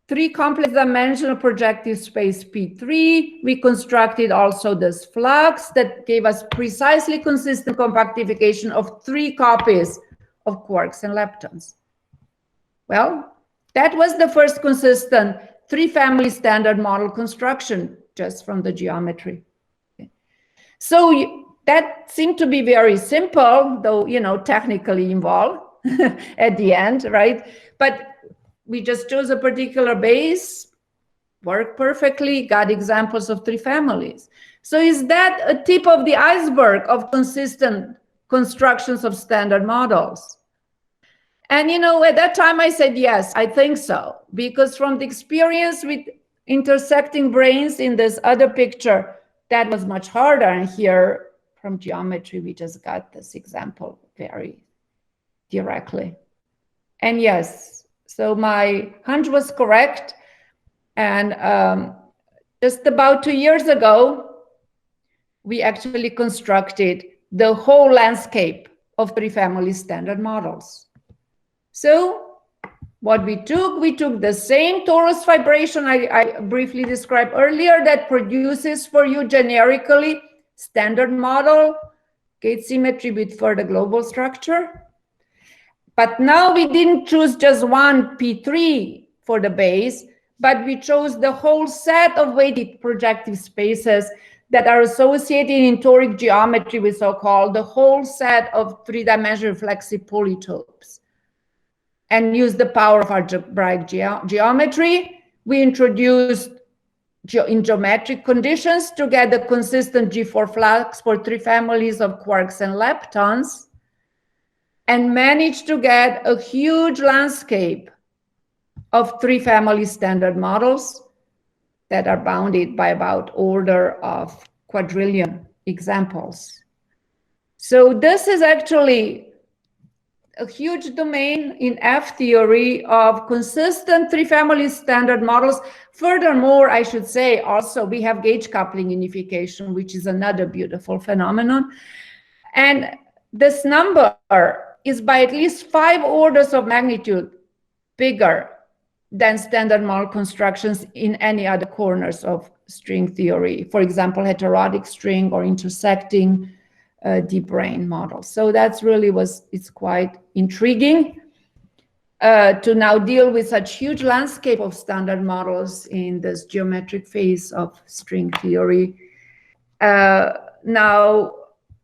3 complex dimensional projective space P3. We constructed also this flux that gave us precisely consistent compactification of 3 copies of quarks and leptons. Well, that was the first consistent 3-family standard model construction just from the geometry. Okay. So that seemed to be very simple, though, you know, technically involved at the end, right? But we just chose a particular base, worked perfectly, got examples of 3 families. So is that a tip of the iceberg of consistent constructions of standard models? And, you know, at that time I said, yes, I think so. Because from the experience with intersecting brains in this other picture, that was much harder. And here, from geometry, we just got this example very directly. And yes, so my hunch was correct. And just about 2 years ago, we actually constructed the whole landscape of 3-family standard models. So what we took the same torus vibration I briefly described earlier that produces for you generically standard model, gauge symmetry with further global structure. But now we didn't choose just one P3 for the base, but we chose the whole set of weighted projective spaces that are associated in toric geometry with so-called the whole set of three-dimensional reflexive polytopes, and use the power of algebraic geometry. We introduced in geometric conditions to get the consistent G4 flux for three families of quarks and leptons, and managed to get a huge landscape of three family standard models that are bounded by about order of quadrillion examples. So this is actually a huge domain in F theory of consistent three family standard models. Furthermore, I should say also we have gauge coupling unification, which is another beautiful phenomenon. And this number is by at least 5 orders of magnitude bigger than standard model constructions in any other corners of string theory. For example, heterotic string or intersecting deep brain models. So that's really it's quite intriguing to now deal with such huge landscape of standard models in this geometric phase of string theory. Now,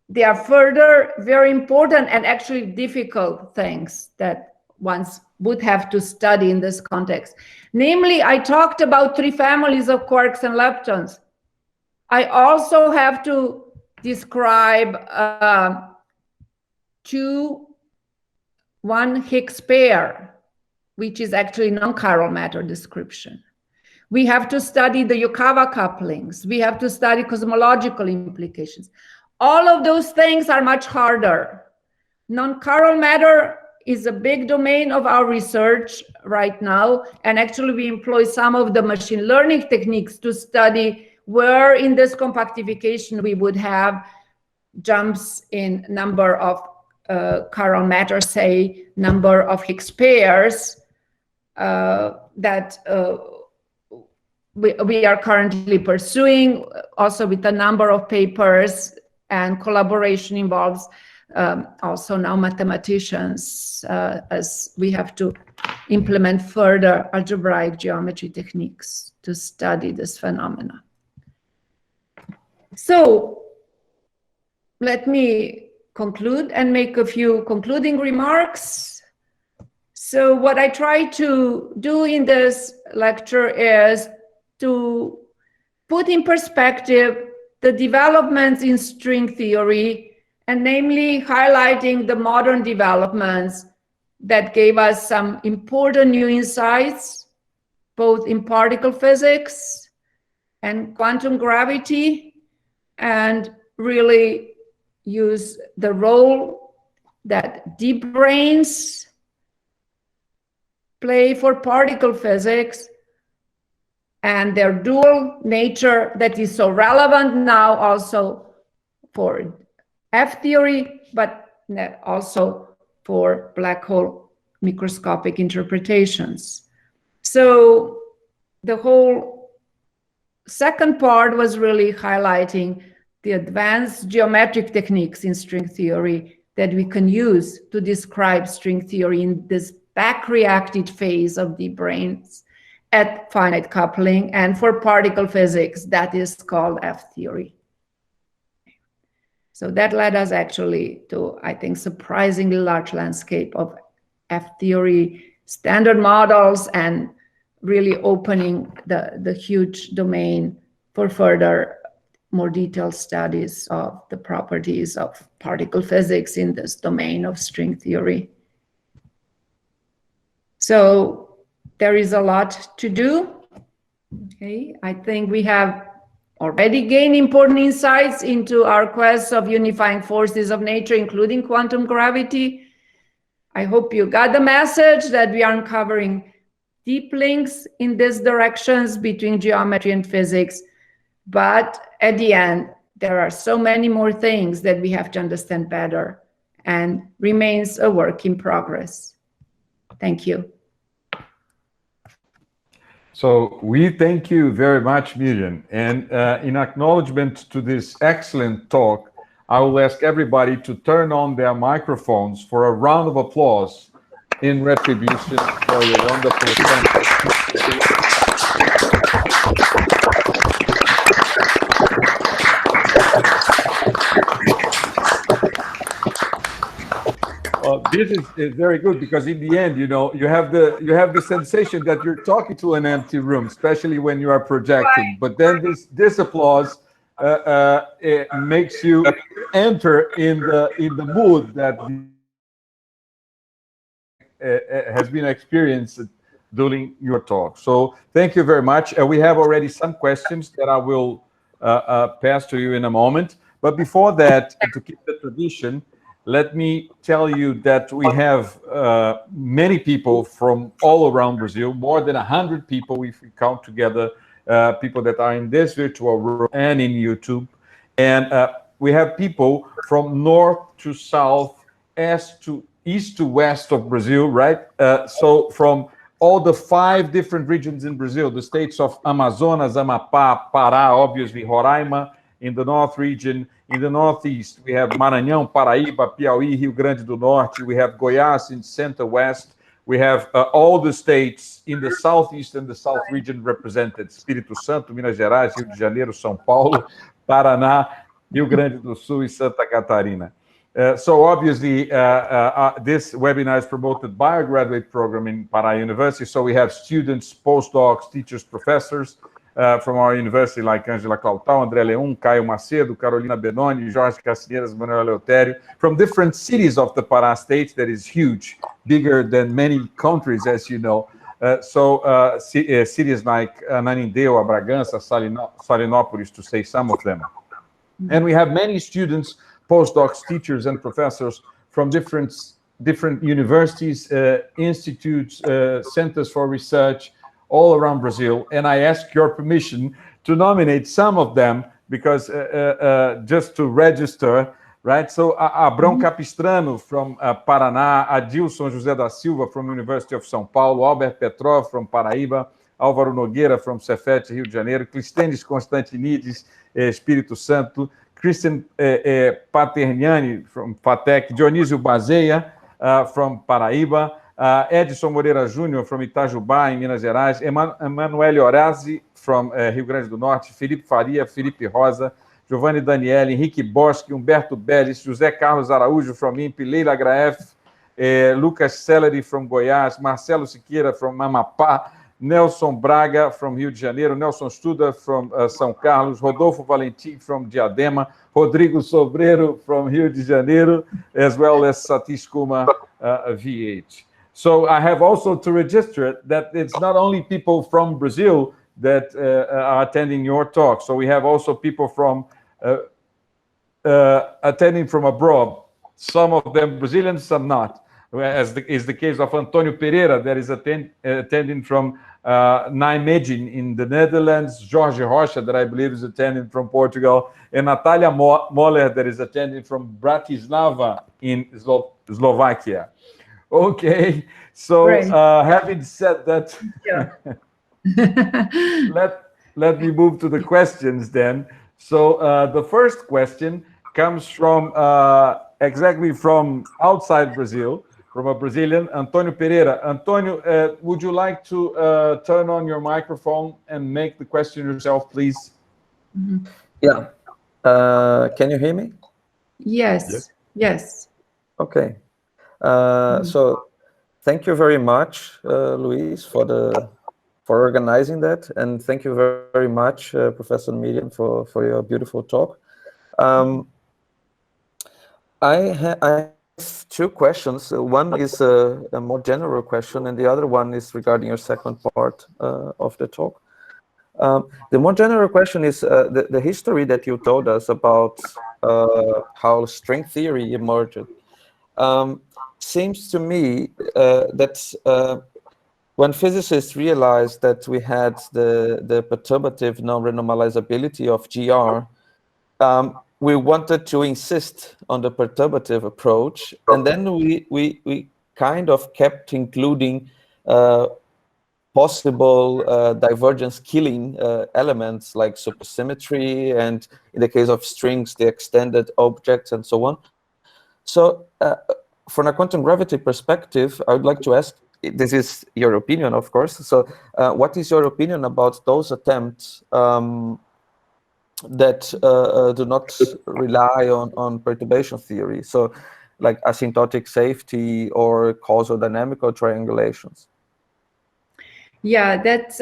there are further very important and actually difficult things that one would have to study in this context. Namely, I talked about three families of quarks and leptons. I also have to describe one Higgs pair, which is actually non-chiral matter description. We have to study the Yukawa couplings. We have to study cosmological implications. All of those things are much harder. Non-chiral matter is a big domain of our research right now. And actually we employ some of the machine learning techniques to study where in this compactification we would have jumps in number of chiral matter, say number of Higgs pairs that we are currently pursuing, also with a number of papers, and collaboration involves also now mathematicians, as we have to implement further algebraic geometry techniques to study this phenomena. So let me conclude and make a few concluding remarks. So what I try to do in this lecture is to put in perspective the developments in string theory, and namely highlighting the modern developments that gave us some important new insights, both in particle physics and quantum gravity, and really use the role that deep brains play for particle physics and their dual nature that is so relevant now also for F theory, but also for black hole microscopic interpretations. So the whole second part was really highlighting the advanced geometric techniques in string theory that we can use to describe string theory in this back-reacted phase of deep brains at finite coupling, and for particle physics that is called F theory. So that led us actually to, I think, surprisingly large landscape of F theory standard models, and really opening the huge domain for further more detailed studies of the properties of particle physics in this domain of string theory. So there is a lot to do. Okay, I think we have already gained important insights into our quest of unifying forces of nature, including quantum gravity. I hope you got the message that we are uncovering deep links in these directions between geometry and physics. But at the end, there are so many more things that we have to understand better, and remains a work in progress. Thank you. So we thank you very much, Mirjam. And in acknowledgement to this excellent talk, I will ask everybody to turn on their microphones for a round of applause in retribution for your wonderful presentation. This is very good, because in the end, you have the sensation that you're talking to an empty room, especially when you are projecting. But then this applause it makes you enter in the mood that has been experienced during your talk. So thank you very much. We have already some questions that I will pass to you in a moment. But before that, to keep the tradition, let me tell you that we have many people from all around Brazil, more than 100 people if we count together people that are in this virtual room and in YouTube. And we have people from north to south, east to west of Brazil, right? So from all the 5 different regions in Brazil, the states of Amazonas, Amapá, Pará, obviously Roraima, in the north region. In the northeast, we have Maranhão, Paraíba, Piauí, Rio Grande do Norte. We have Goiás in center-west. We have all the states in the southeast and the south region represented: Espírito Santo, Minas Gerais, Rio de Janeiro, São Paulo, Paraná, Rio Grande do Sul, and Santa Catarina. So obviously, this webinar is promoted by our graduate program in Pará University. So we have students, postdocs, teachers, professors from our university, like Angela Clautal, André Leum, Caio Macedo, Carolina Benoni, Jorge Cacineiras, Manuel Eleutério, from different cities of the Pará state that is huge, bigger than many countries, as you know. Cities like Ananindeua, Bragança, Salinópolis, to say some of them. And we have many students, postdocs, teachers, and professors from different universities, institutes, centers for research, all around Brazil. And I ask your permission to nominate some of them, because just to register, right? So Abrão Capistrano from Paraná, Adilson José da Silva from University of São Paulo, Albert Petrov from Paraíba, Álvaro Nogueira from Cefet, Rio de Janeiro, Clistênis Constantinides, Espírito Santo, Christian Paterniani from FATEC, Dionísio Bazeia from Paraíba, Edson Moreira Júnior from Itajubá, em Minas Gerais, Emanuele Horazzi from Rio Grande do Norte, Felipe Faria, Felipe Rosa, Giovanni Daniele, Henrique Bosque, Humberto Belis, José Carlos Araújo from INPE, Leila Graef, Lucas Celeri from Goiás, Marcelo Siqueira from Amapá, Nelson Braga from Rio de Janeiro, Nelson Studa from São Carlos, Rodolfo Valentim from Diadema, Rodrigo Sobreiro from Rio de Janeiro, as well as Satish Kumar VH. So I have also to register that it's not only people from Brazil that are attending your talk. So we have also people from attending from abroad. Some of them Brazilians, some not. As is the case of Antonio Pereira, that is attending from Nijmegen in the Netherlands, Jorge Rocha, that I believe is attending from Portugal, and Natalia Moller, that is attending from Bratislava in Slovakia. Okay, so having said that, let me move to the questions then. So the first question comes from exactly from outside Brazil, from a Brazilian, Antonio Pereira. Antonio, would you like to turn on your microphone and make the question yourself, please? Yeah. Can you hear me? Yes. Okay. So thank you very much, Luis, for organizing that, and thank you very much, Professor Mirjam, for your beautiful talk. I have 2 questions. One is a more general question, and the other one is regarding your second part of the talk. The more general question is the history that you told us about how string theory emerged. Seems to me that when physicists realized that we had the perturbative non-renormalizability of GR, we wanted to insist on the perturbative approach, and then we kind of kept including possible divergence killing elements like supersymmetry, and in the case of strings, the extended objects, and so on. So from a quantum gravity perspective, I would like to ask, this is your opinion, of course, so what is your opinion about those attempts that do not rely on perturbation theory? So like asymptotic safety or causal dynamical triangulations? Yeah, that's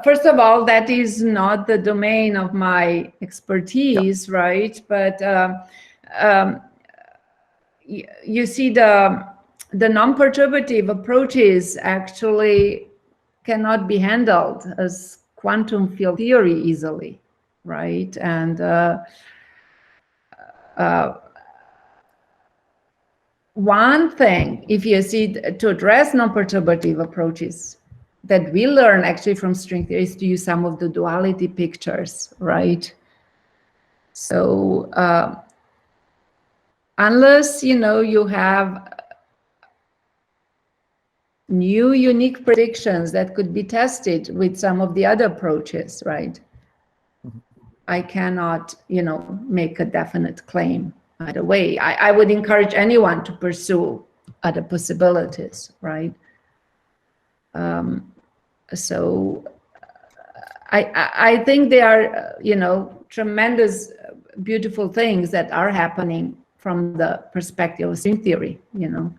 first of all, that is not the domain of my expertise, right? But you see, the non-perturbative approaches actually cannot be handled as quantum field theory easily, right? And one thing, if you see, to address non-perturbative approaches that we learn actually from string theory is to use some of the duality pictures, right? So unless, you know, you have new unique predictions that could be tested with some of the other approaches, right? I cannot, you know, make a definite claim either way. I would encourage anyone to pursue other possibilities, right? So I think there are, you know, tremendous, beautiful things that are happening from the perspective of string theory, you know.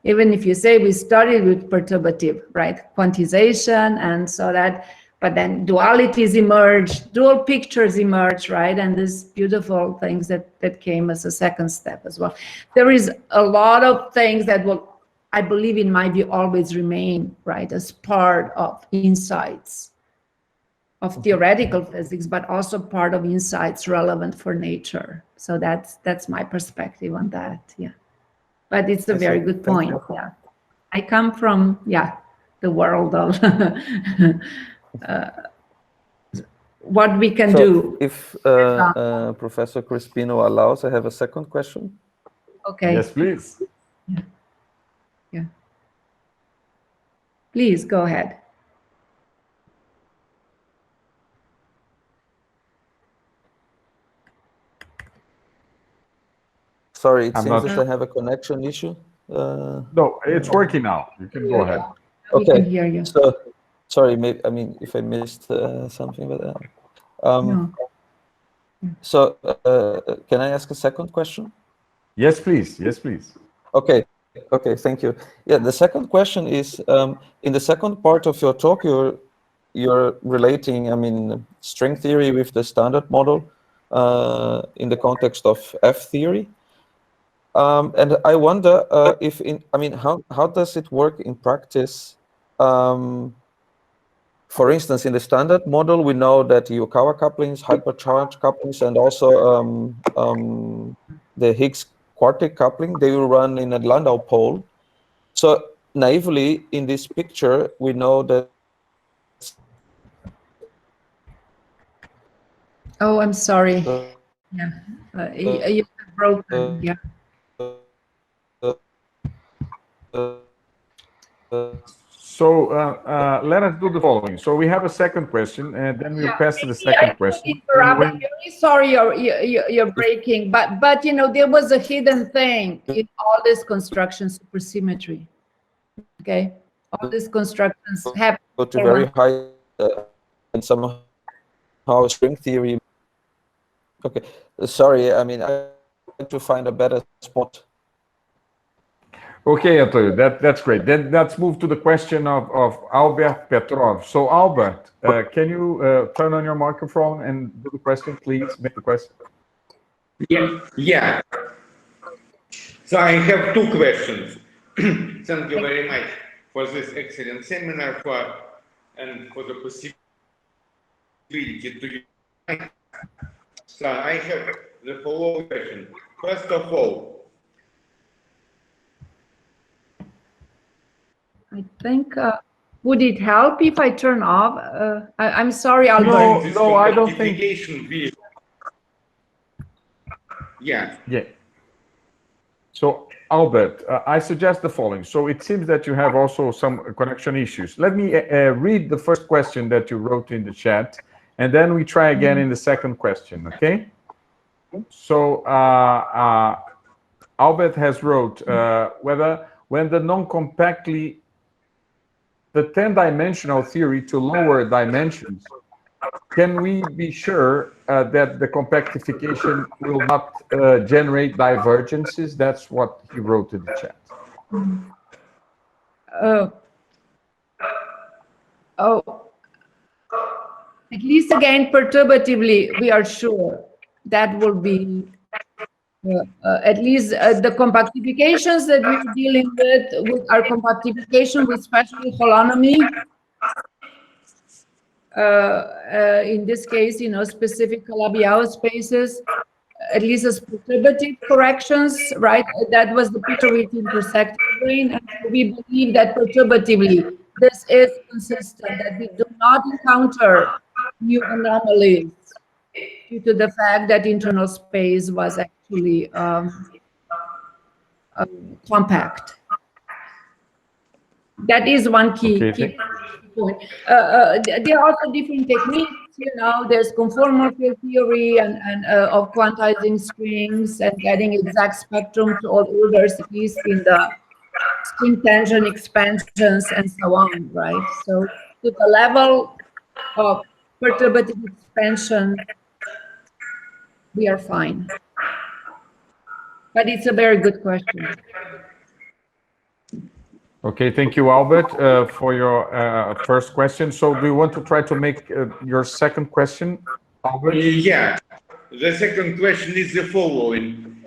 Even if you say we started with perturbative, right, quantization, and so that, but then dualities emerged, dual pictures emerged, right, and these beautiful things that came as a second step as well. There is a lot of things that will, I believe, in my view, always remain, right, as part of insights of theoretical physics, but also part of insights relevant for nature. So that's my perspective on that, yeah. But it's a very good point, yeah. I come from, yeah, the world of what we can do. If Professor Crispino allows, I have a second question. Okay. Yes, please. Yeah. Please go ahead. Sorry, it seems that I have a connection issue. No, it's working now. You can go ahead. We can hear you. So, sorry, maybe, I mean, if I missed something, but No. so can I ask a second question? Yes, please. Yes, please. Okay. Okay, thank you. Yeah, the second question is, in the second part of your talk, you're relating, I mean, string theory with the standard model in the context of F theory. And I wonder if, I mean, how does it work in practice? For instance, in the standard model, we know that Yukawa couplings, hypercharge couplings, and also the Higgs quartic coupling, they will run in a Landau pole. So naively, in this picture, we know that. Oh, I'm sorry. Yeah, you broken. Yeah. So let us do the following. So we have a second question, and then we'll pass to the second question. I'm really sorry you're breaking, but you know, there was a hidden thing in all this construction supersymmetry. Okay, all these constructions happen to very high and somehow string theory. Okay, sorry. I mean, I have to find a better spot. Okay, Antonio, that's great. Then let's move to the question of Albert Petrov. So Albert, can you turn on your microphone and do the question, please? Make the question. Yeah. So I have two questions. Thank you very much for this excellent seminar and for the possibility to. So I have the following question. First of all, I think, would it help if I turn off? I'm sorry, Albert. No, I don't think. Yeah. So Albert, I suggest the following. So it seems that you have also some connection issues. Let me read the first question that you wrote in the chat, and then we try again in the second question, okay? So Albert has wrote whether when the non-compactly, the 10-dimensional theory to lower dimensions can we be sure that the compactification will not generate divergences? That's what he wrote in the chat. At least again, perturbatively, we are sure that will be at least the compactifications that we're dealing with our compactification with special holonomy. In this case, specific Calabi-Yau spaces, at least as perturbative corrections, right? That was the picture with intersecting brane, and we believe that perturbatively, this is consistent, that we do not encounter new anomalies due to the fact that internal space was actually compact. That is one key point. There are also different techniques, there's conformal field theory and of quantizing strings and getting exact spectrum to all orders, at least in the string tension expansions and so on, right? So to the level of perturbative expansion, we are fine. But it's a very good question. Okay, thank you, Albert, for your first question. So do you want to try to make your second question, Albert? Yeah, the second question is the following.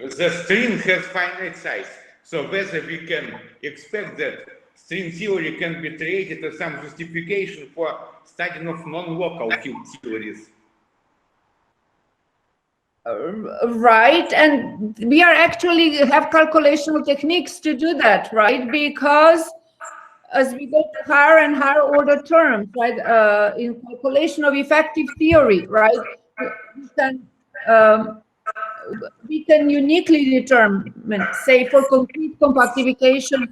The string has finite size, so whether we can expect that string theory can be treated as some justification for studying of non-local field theories. Right, and we are actually have calculational techniques to do that, right? Because as we go to higher and higher order terms, right, in calculation of effective theory, right, we can uniquely determine, say, for complete compactification,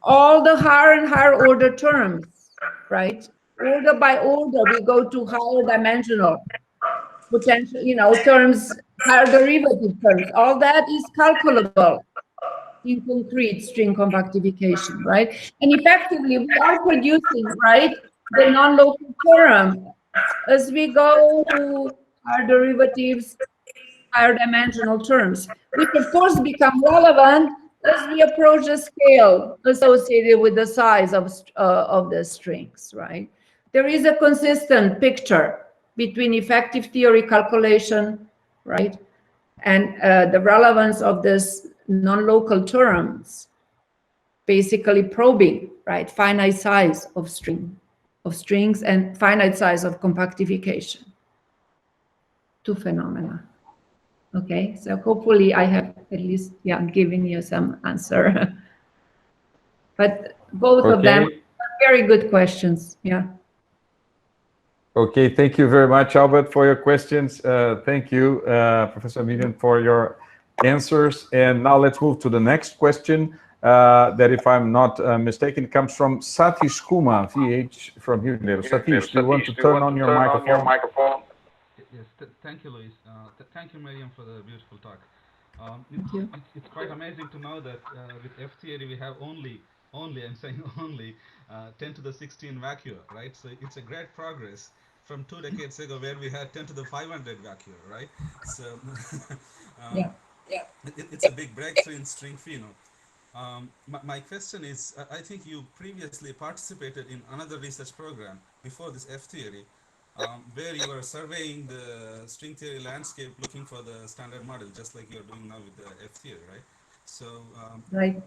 all the higher and higher order terms, right? Order by order, we go to higher dimensional potential, terms, higher derivative terms. All that is calculable in concrete string compactification, right? And effectively, we are producing, right, the non-local term as we go to higher derivatives, higher dimensional terms, which of course become relevant as we approach the scale associated with the size of the strings, right? There is a consistent picture between effective theory calculation, right, and the relevance of this non-local terms, basically probing, right, finite size of strings and finite size of compactification. Two phenomena. Okay, so hopefully I have at least given you some answer. But both of them are very good questions. Yeah. Okay, thank you very much, Albert, for your questions. Thank you, Professor Mirjam, for your answers. And now let's move to the next question that, if I'm not mistaken, comes from Satish Kumar, VH from here. Satish, do you want to turn on your microphone? Yes, thank you, Luis. Thank you, Mirjam, for the beautiful talk. Thank you. It's quite amazing to know that with F theory we have only, I'm saying only, 10 to the 16 vacua, right? So it's a great progress from 2 decades ago where we had 10 to the 500 vacua, right? So it's a big breakthrough in string phenome. My question is, I think you previously participated in another research program before this F theory, where you were surveying the string theory landscape looking for the standard model, just like you're doing now with the F theory, right? So, right.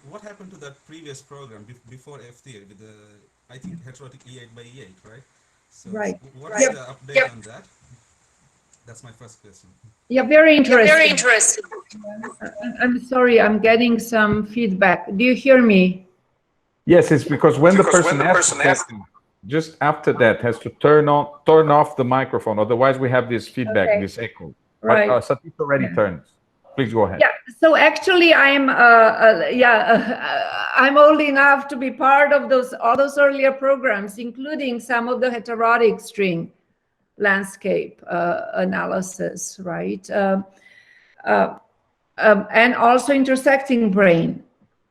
What happened to that previous program before F theory with the, I think, heterotic E8 by E8, right? So, what is the update on that? That's my first question. Yeah, very interesting. I'm sorry, I'm getting some feedback. Do you hear me? Yes, it's because when the person asks, just after that has to turn off the microphone. Otherwise, we have this feedback, this echo. Right. But Satish already turned. Please go ahead. Yeah. So actually, I'm old enough to be part of all those earlier programs, including some of the heterotic string landscape analysis, right? And also intersecting brane,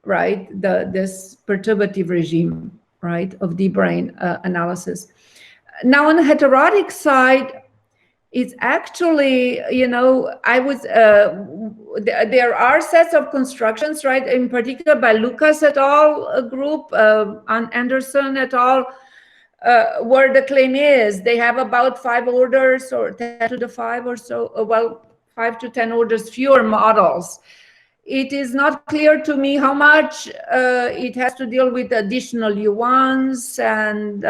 right? This perturbative regime, right, of deep brane analysis. Now on the heterotic side, it's actually, there are sets of constructions, right? In particular by Lucas et al. Group, Anderson et al., where the claim is they have about 5 orders or 10 to the 5 or so, 5 to 10 orders fewer models. It is not clear to me how much it has to deal with additional U1s and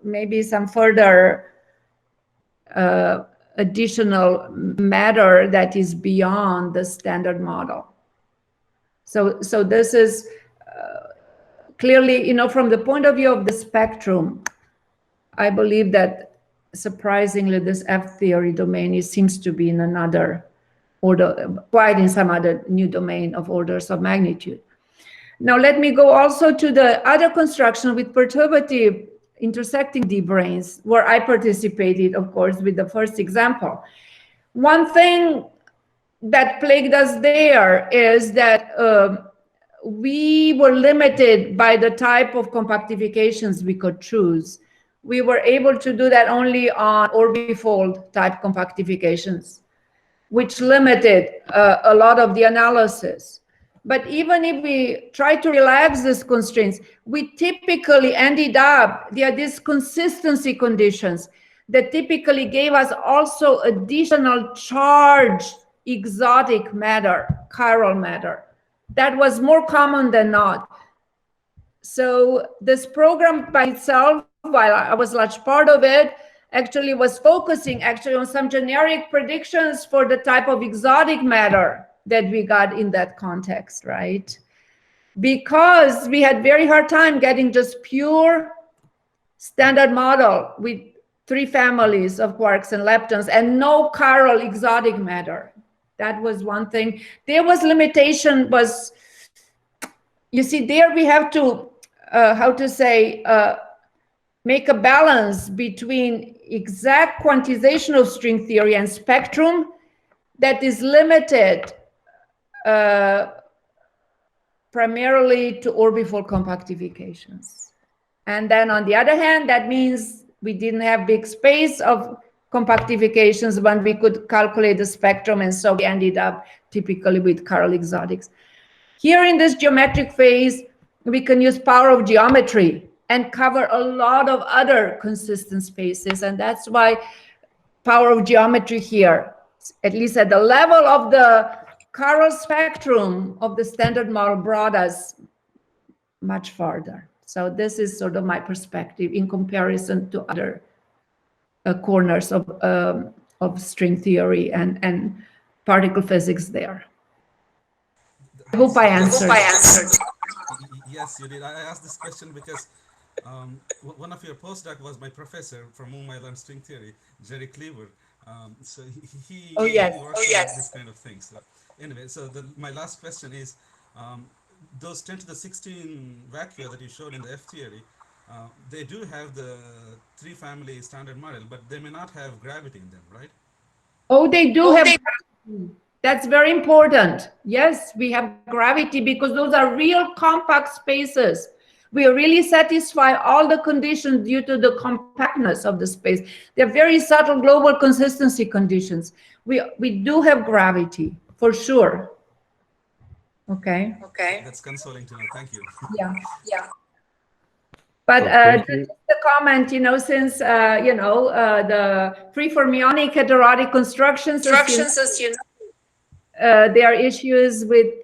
maybe some further additional matter that is beyond the standard model. So this is clearly, from the point of view of the spectrum, I believe that surprisingly this F theory domain seems to be in another order, quite in some other new domain of orders of magnitude. Now let me go also to the other construction with perturbative intersecting deep brains, where I participated, of course, with the first example. One thing that plagued us there is that we were limited by the type of compactifications we could choose. We were able to do that only on orbifold type compactifications, which limited a lot of the analysis. But even if we try to relax these constraints, we typically ended up, there are these consistency conditions that typically gave us also additional charged exotic matter, chiral matter. That was more common than not. So this program by itself, while I was large part of it, actually was focusing on some generic predictions for the type of exotic matter that we got in that context, right? Because we had very hard time getting just pure standard model with 3 families of quarks and leptons and no chiral exotic matter. That was one thing. There was limitation was, you see, there we have to, make a balance between exact quantization of string theory and spectrum that is limited primarily to orbifold compactifications. And then on the other hand, that means we didn't have big space of compactifications when we could calculate the spectrum, and so we ended up typically with chiral exotics. Here in this geometric phase, we can use power of geometry and cover a lot of other consistent spaces, and that's why power of geometry here, at least at the level of the chiral spectrum of the standard model, brought us much farther. So this is sort of my perspective in comparison to other corners of string theory and particle physics there. I hope I answered. Yes, you did. I asked this question because one of your postdoc was my professor from whom I learned string theory, Jerry Cleaver. So he works on this kind of things. So anyway, so my last question is, those 10 to the 16 vacua that you showed in the F theory, they do have the 3 family standard model, but they may not have gravity in them, right? Oh, they do have gravity. That's very important. Yes, we have gravity because those are real compact spaces. We really satisfy all the conditions due to the compactness of the space. They're very subtle global consistency conditions. We do have gravity, for sure. Okay. That's consoling to know. Thank you. Yeah. But just a comment, since, the free fermionic heterotic constructions, as you know, there are issues with,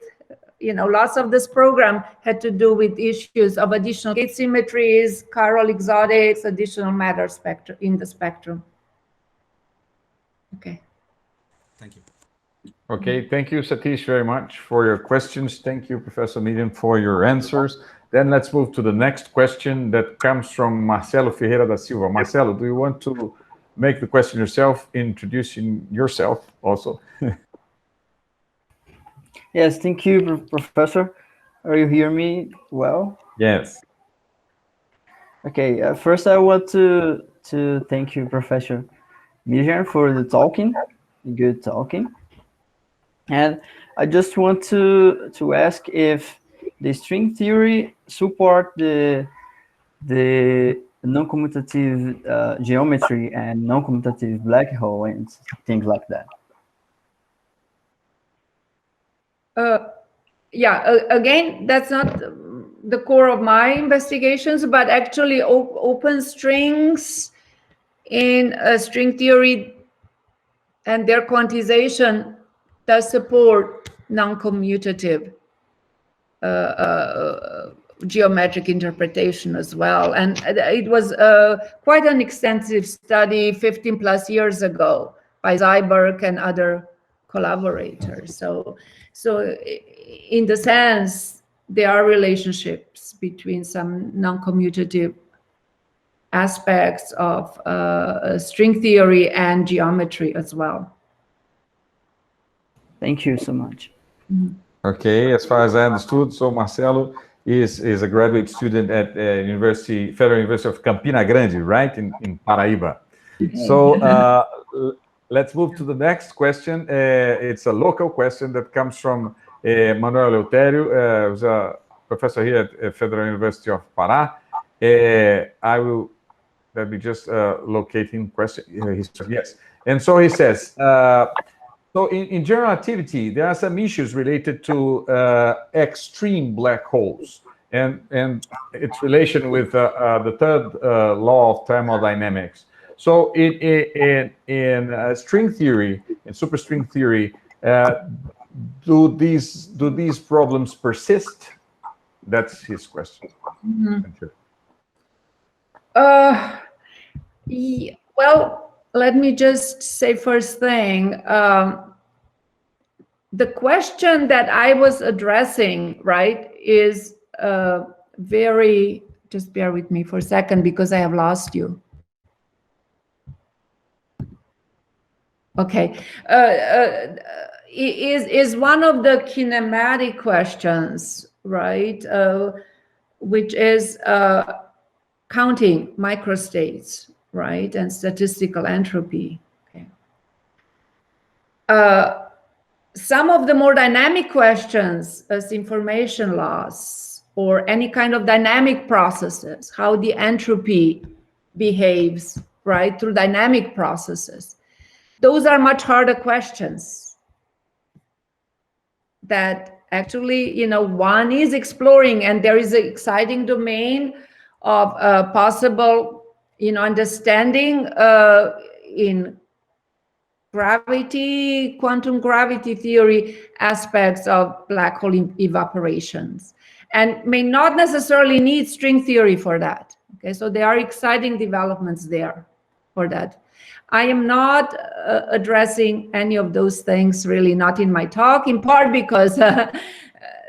lots of this program had to do with issues of additional gate symmetries, chiral exotics, additional matter spectrum in the spectrum. Okay. Thank you. Okay, thank you, Satish, very much for your questions. Thank you, Professor Mirjam, for your answers. Then let's move to the next question that comes from Marcelo Ferreira da Silva. Marcelo, do you want to make the question yourself, introducing yourself also? Yes, thank you, Professor. Are you hearing me well? Yes. Okay, first I want to thank you, Professor Mirjam, for the good talking. And I just want to ask if the string theory support the non-commutative geometry and non-commutative black hole and things like that? Yeah, again, that's not the core of my investigations, but actually open strings in string theory and their quantization does support non-commutative geometric interpretation as well. And it was quite an extensive study 15 plus years ago by Zyberg and other collaborators. So in the sense, there are relationships between some non-commutative aspects of string theory and geometry as well. Thank you so much. Okay, as far as I understood, so Marcelo is a graduate student at Federal University of Campina Grande, right, in Paraíba. So let's move to the next question. It's a local question that comes from Manuel Eleutério, who's a professor here at Federal University of Pará. Let me just locating question. Yes, and so he says. So in general relativity, there are some issues related to extreme black holes and its relation with the third law of thermodynamics. So in string theory, in superstring theory, do these problems persist? That's his question. Thank you. Well, let me just say first thing, the question that I was addressing, right, is very, just bear with me for a second because I have lost you. Okay, is one of the kinematic questions, right, which is counting microstates, right, and statistical entropy. Okay. Some of the more dynamic questions, as information loss or any kind of dynamic processes, how the entropy behaves, right, through dynamic processes, those are much harder questions that actually, you know, one is exploring, and there is an exciting domain of possible, you know, understanding in gravity, quantum gravity theory aspects of black hole evaporations, and may not necessarily need string theory for that. Okay, so there are exciting developments there for that. I am not addressing any of those things, really not in my talk, in part because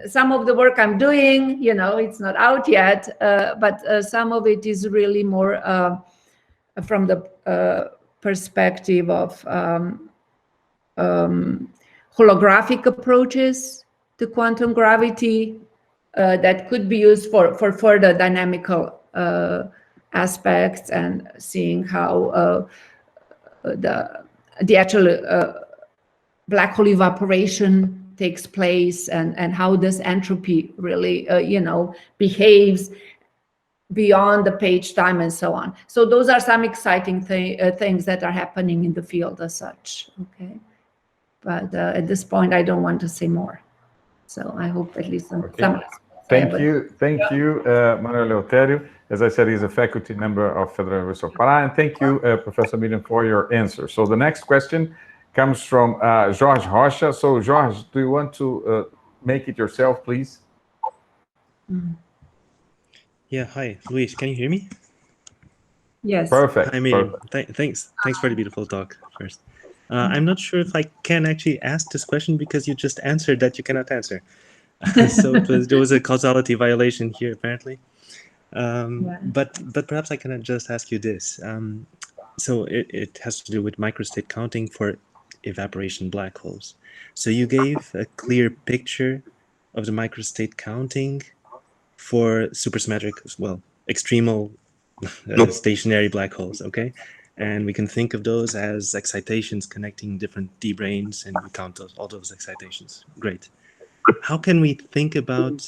some of the work I'm doing, you know, it's not out yet, but some of it is really more from the perspective of holographic approaches to quantum gravity that could be used for further dynamical aspects and seeing how the actual black hole evaporation takes place and how this entropy really, you know, behaves beyond the page time and so on. So those are some exciting things that are happening in the field as such. Okay, but at this point, I don't want to say more. So I hope at least some. Thank you, Manuel Eleutério. As I said, he's a faculty member of Federal University of Pará, and thank you, Professor Mirjam, for your answer. So the next question comes from Jorge Rocha. So Jorge, do you want to make it yourself, please? Yeah, hi, Luis, can you hear me? Yes. Perfect. Hi, Mirjam. Thanks for the beautiful talk first. I'm not sure if I can actually ask this question because you just answered that you cannot answer. So there was a causality violation here, apparently. But perhaps I can just ask you this. So it has to do with microstate counting for evaporation black holes. So you gave a clear picture of the microstate counting for supersymmetric, well, extremal stationary black holes, okay? And we can think of those as excitations connecting different D branes, and we count all those excitations. Great. How can we think about,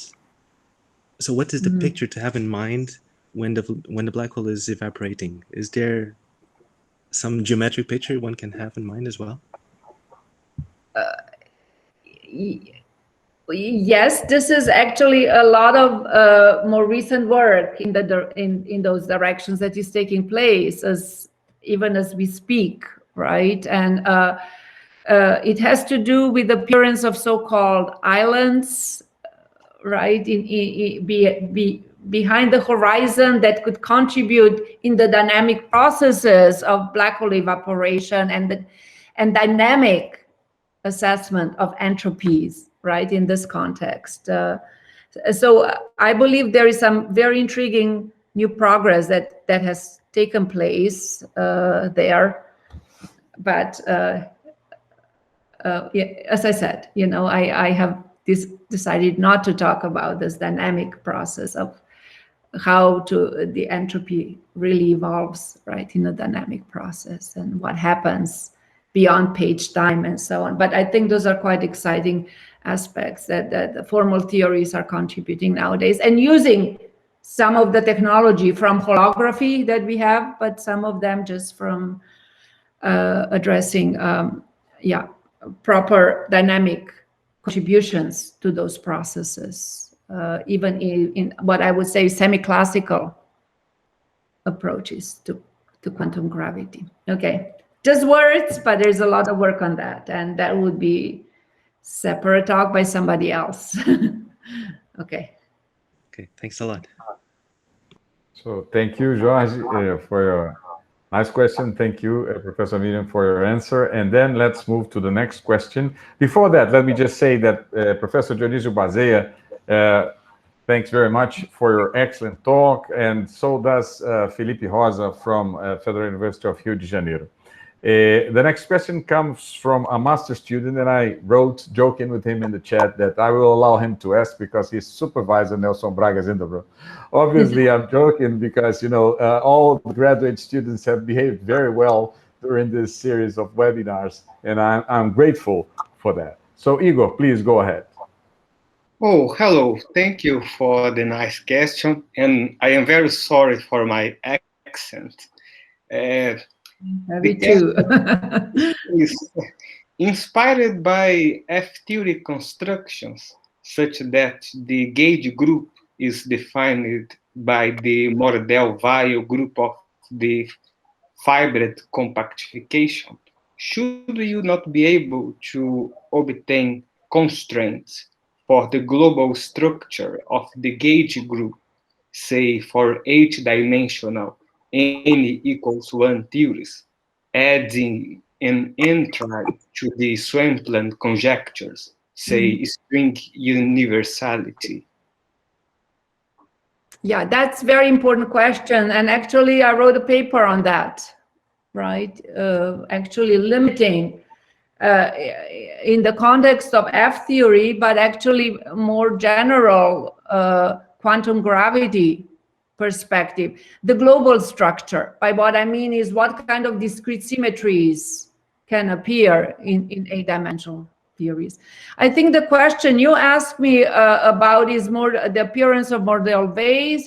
so what is the picture to have in mind when the black hole is evaporating? Is there some geometric picture one can have in mind as well? Yes, this is actually a lot of more recent work in those directions that is taking place even as we speak, right? And it has to do with the appearance of so-called islands, right, behind the horizon that could contribute in the dynamic processes of black hole evaporation and dynamic assessment of entropies, right, in this context. So I believe there is some very intriguing new progress that has taken place there. But yeah, as I said, I have decided not to talk about this dynamic process of how the entropy really evolves, right, in a dynamic process and what happens beyond page time and so on. But I think those are quite exciting aspects that the formal theories are contributing nowadays, and using some of the technology from holography that we have, but some of them just from addressing proper dynamic contributions to those processes, even in what I would say semi-classical approaches to quantum gravity. Okay, just words, but there's a lot of work on that, and that would be separate talk by somebody else. Okay. Okay, thanks a lot. So thank you, Jorge, for your nice question. Thank you, Professor Mirjam, for your answer. And then let's move to the next question. Before that, let me just say that Professor Dionísio Bazeia, thanks very much for your excellent talk, and so does Felipe Rosa from Federal University of Rio de Janeiro. The next question comes from a master student, and I wrote, joking with him in the chat, that I will allow him to ask because his supervisor, Nelson Braga, is in the room. Obviously, I'm joking because, all graduate students have behaved very well during this series of webinars, and I'm grateful for that. So, Igor, please go ahead. Oh, hello. Thank you for the nice question, and I am very sorry for my accent. Me too. Is inspired by F-theory constructions, such that the gauge group is defined by the Mordell-Weil group of the fibered compactification. Should you not be able to obtain constraints for the global structure of the gauge group, say for H-dimensional N equals 1 theories, adding an entry to the Swampland conjectures, say string universality? Yeah, that's a very important question. And actually, I wrote a paper on that, right? Actually limiting in the context of F-theory, but actually more general quantum gravity perspective, the global structure. By what I mean is what kind of discrete symmetries can appear in eight-dimensional theories. I think the question you asked me about is more the appearance of Mordell-Weil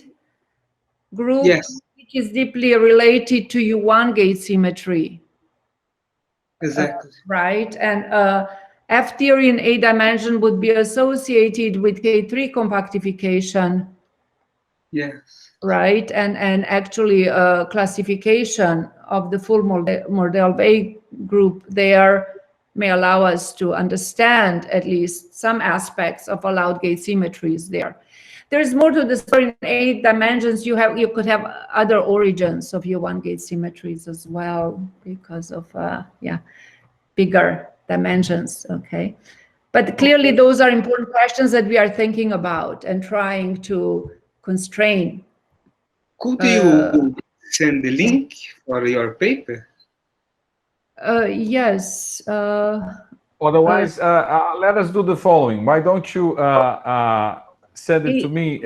group, Yes. which is deeply related to U1 gauge symmetry. Exactly. Right, and F-theory in 8 dimension would be associated with K3 compactification. Yes. Right, and actually classification of the full Mordell-Weil group there may allow us to understand at least some aspects of allowed gauge symmetries there. There's more to the story in 8 dimensions. You could have other origins of U1 gauge symmetries as well because of bigger dimensions. Okay, but clearly those are important questions that we are thinking about and trying to constrain. Could you send the link for your paper? Yes. Otherwise, let us do the following. Why don't you send it to me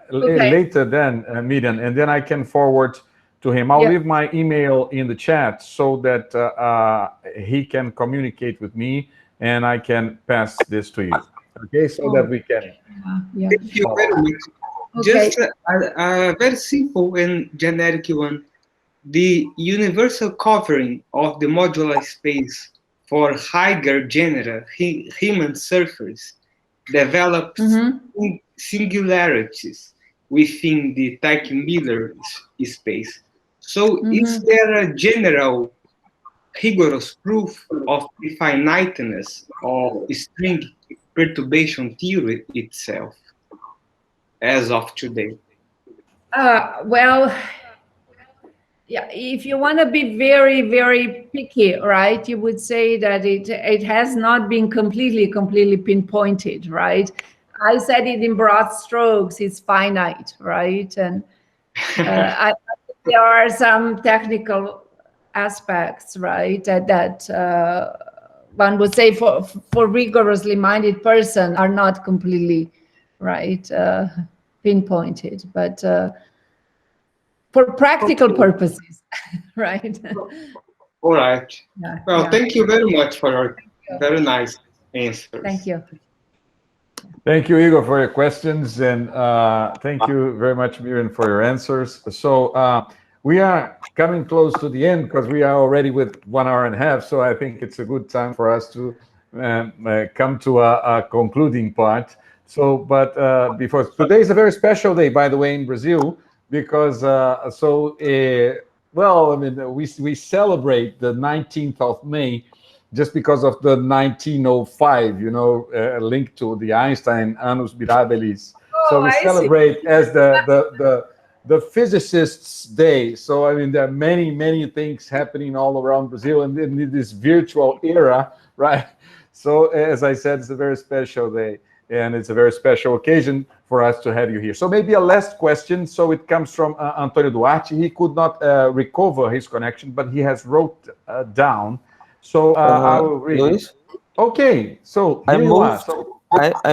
later then, Mirjam, and then I can forward to him. I'll leave my email in the chat so that he can communicate with me and I can pass this to you. Okay, so that we can. Thank you very much. Okay. Just a very simple and generic one. The universal covering of the modular space for higher genera, Riemann surface, develops singularities within the Teichmüller space. So is there a general rigorous proof of the finiteness of string perturbation theory itself as of today? Well, yeah, if you want to be very, very picky, right, you would say that it has not been completely pinpointed, right? I said it in broad strokes, it's finite, right? And there are some technical aspects, right, that one would say for rigorously minded person are not completely, right, pinpointed, but for practical purposes, right? All right. Yeah, well, yeah. Thank you very much for your very nice answers. Thank you. Thank you, Igor, for your questions, and thank you very much, Mirjam, for your answers. So we are coming close to the end because we are already with 1 hour and a half, so I think it's a good time for us to come to a concluding part. So, but before, today is a very special day, by the way, in Brazil, because, well, I mean, we celebrate the 19th of May, just because of the 1905, you know, linked to the Einstein Annus Mirabilis. So we celebrate as the physicists' day. So I mean, there are many things happening all around Brazil, and in this virtual era, right? So as I said, it's a very special day, and it's a very special occasion for us to have you here. So maybe a last question. So it comes from Antonio Duarte. He could not recover his connection, but he has wrote down. So I will read. Luis? Okay, so I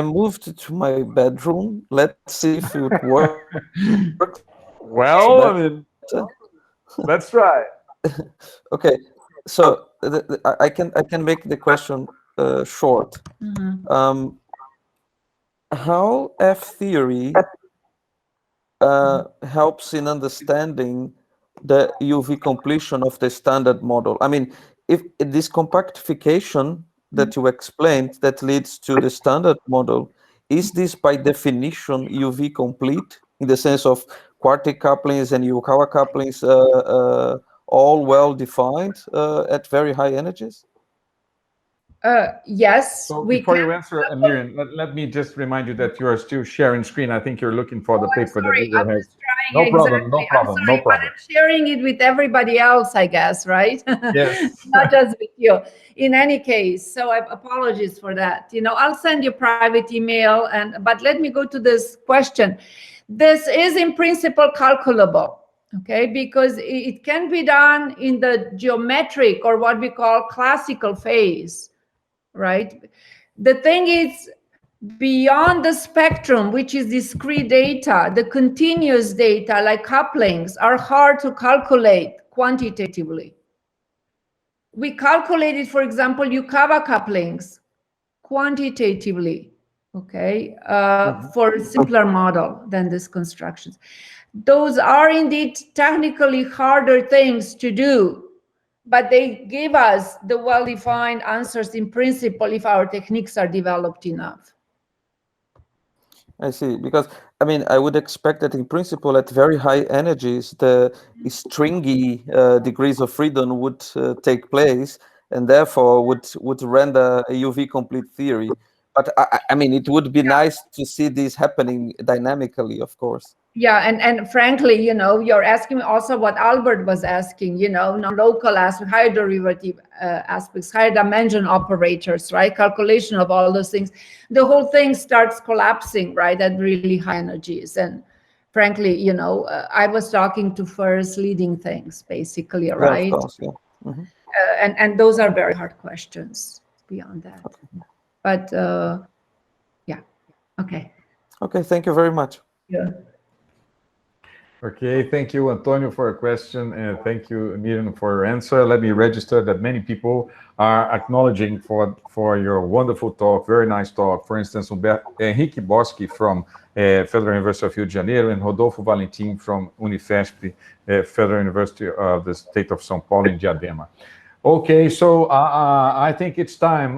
moved to my bedroom. Let's see if it works. Well, I mean, let's try. Okay, so I can make the question short. How F theory helps in understanding the UV completion of the standard model? I mean, if this compactification that you explained that leads to the standard model, is this by definition UV complete in the sense of quartic couplings and Yukawa couplings all well defined at very high energies? Yes. So before you answer, Mirjam, let me just remind you that you are still sharing screen. I think you're looking for the paper that Igor has. No problem, no problem, no problem. I'm sharing it with everybody else, I guess, right? Yes. Not just with you. In any case, so I apologize for that. You know, I'll send you private email, but let me go to this question. This is in principle calculable, okay? Because it can be done in the geometric or what we call classical phase, right? The thing is, beyond the spectrum, which is discrete data, the continuous data like couplings are hard to calculate quantitatively. We calculated, for example, Yukawa couplings quantitatively, okay, for a simpler model than these constructions. Those are indeed technically harder things to do, but they give us the well-defined answers in principle if our techniques are developed enough. I see, because I mean, I would expect that in principle at very high energies, the stringy degrees of freedom would take place, and therefore would render a UV complete theory. But I mean, it would be nice to see this happening dynamically, of course. Yeah, and frankly, you know, you're asking also what Albert was asking, you know, non-local aspects, higher derivative aspects, higher dimension operators, right? Calculation of all those things. The whole thing starts collapsing, right, at really high energies. And frankly, you know, I was talking to first leading things, basically, right? Yeah, of course, yeah. Mm-hmm. And those are very hard questions beyond that. Okay. But yeah, okay. Okay, thank you very much. Yeah. Okay, thank you, Antonio, for your question, and thank you, Mirjam, for your answer. Let me register that many people are acknowledging for your wonderful talk, very nice talk. For instance, Henrique Boschi from Federal University of Rio de Janeiro and Rodolfo Valentim from Unifesp, Federal University of the State of São Paulo in Diadema. Okay, so I think it's time,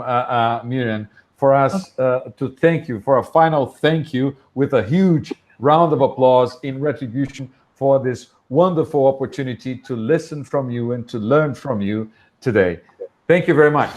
Mirjam, for us to thank you, for a final thank you with a huge round of applause in retribution for this wonderful opportunity to listen from you and to learn from you today. Thank you very much.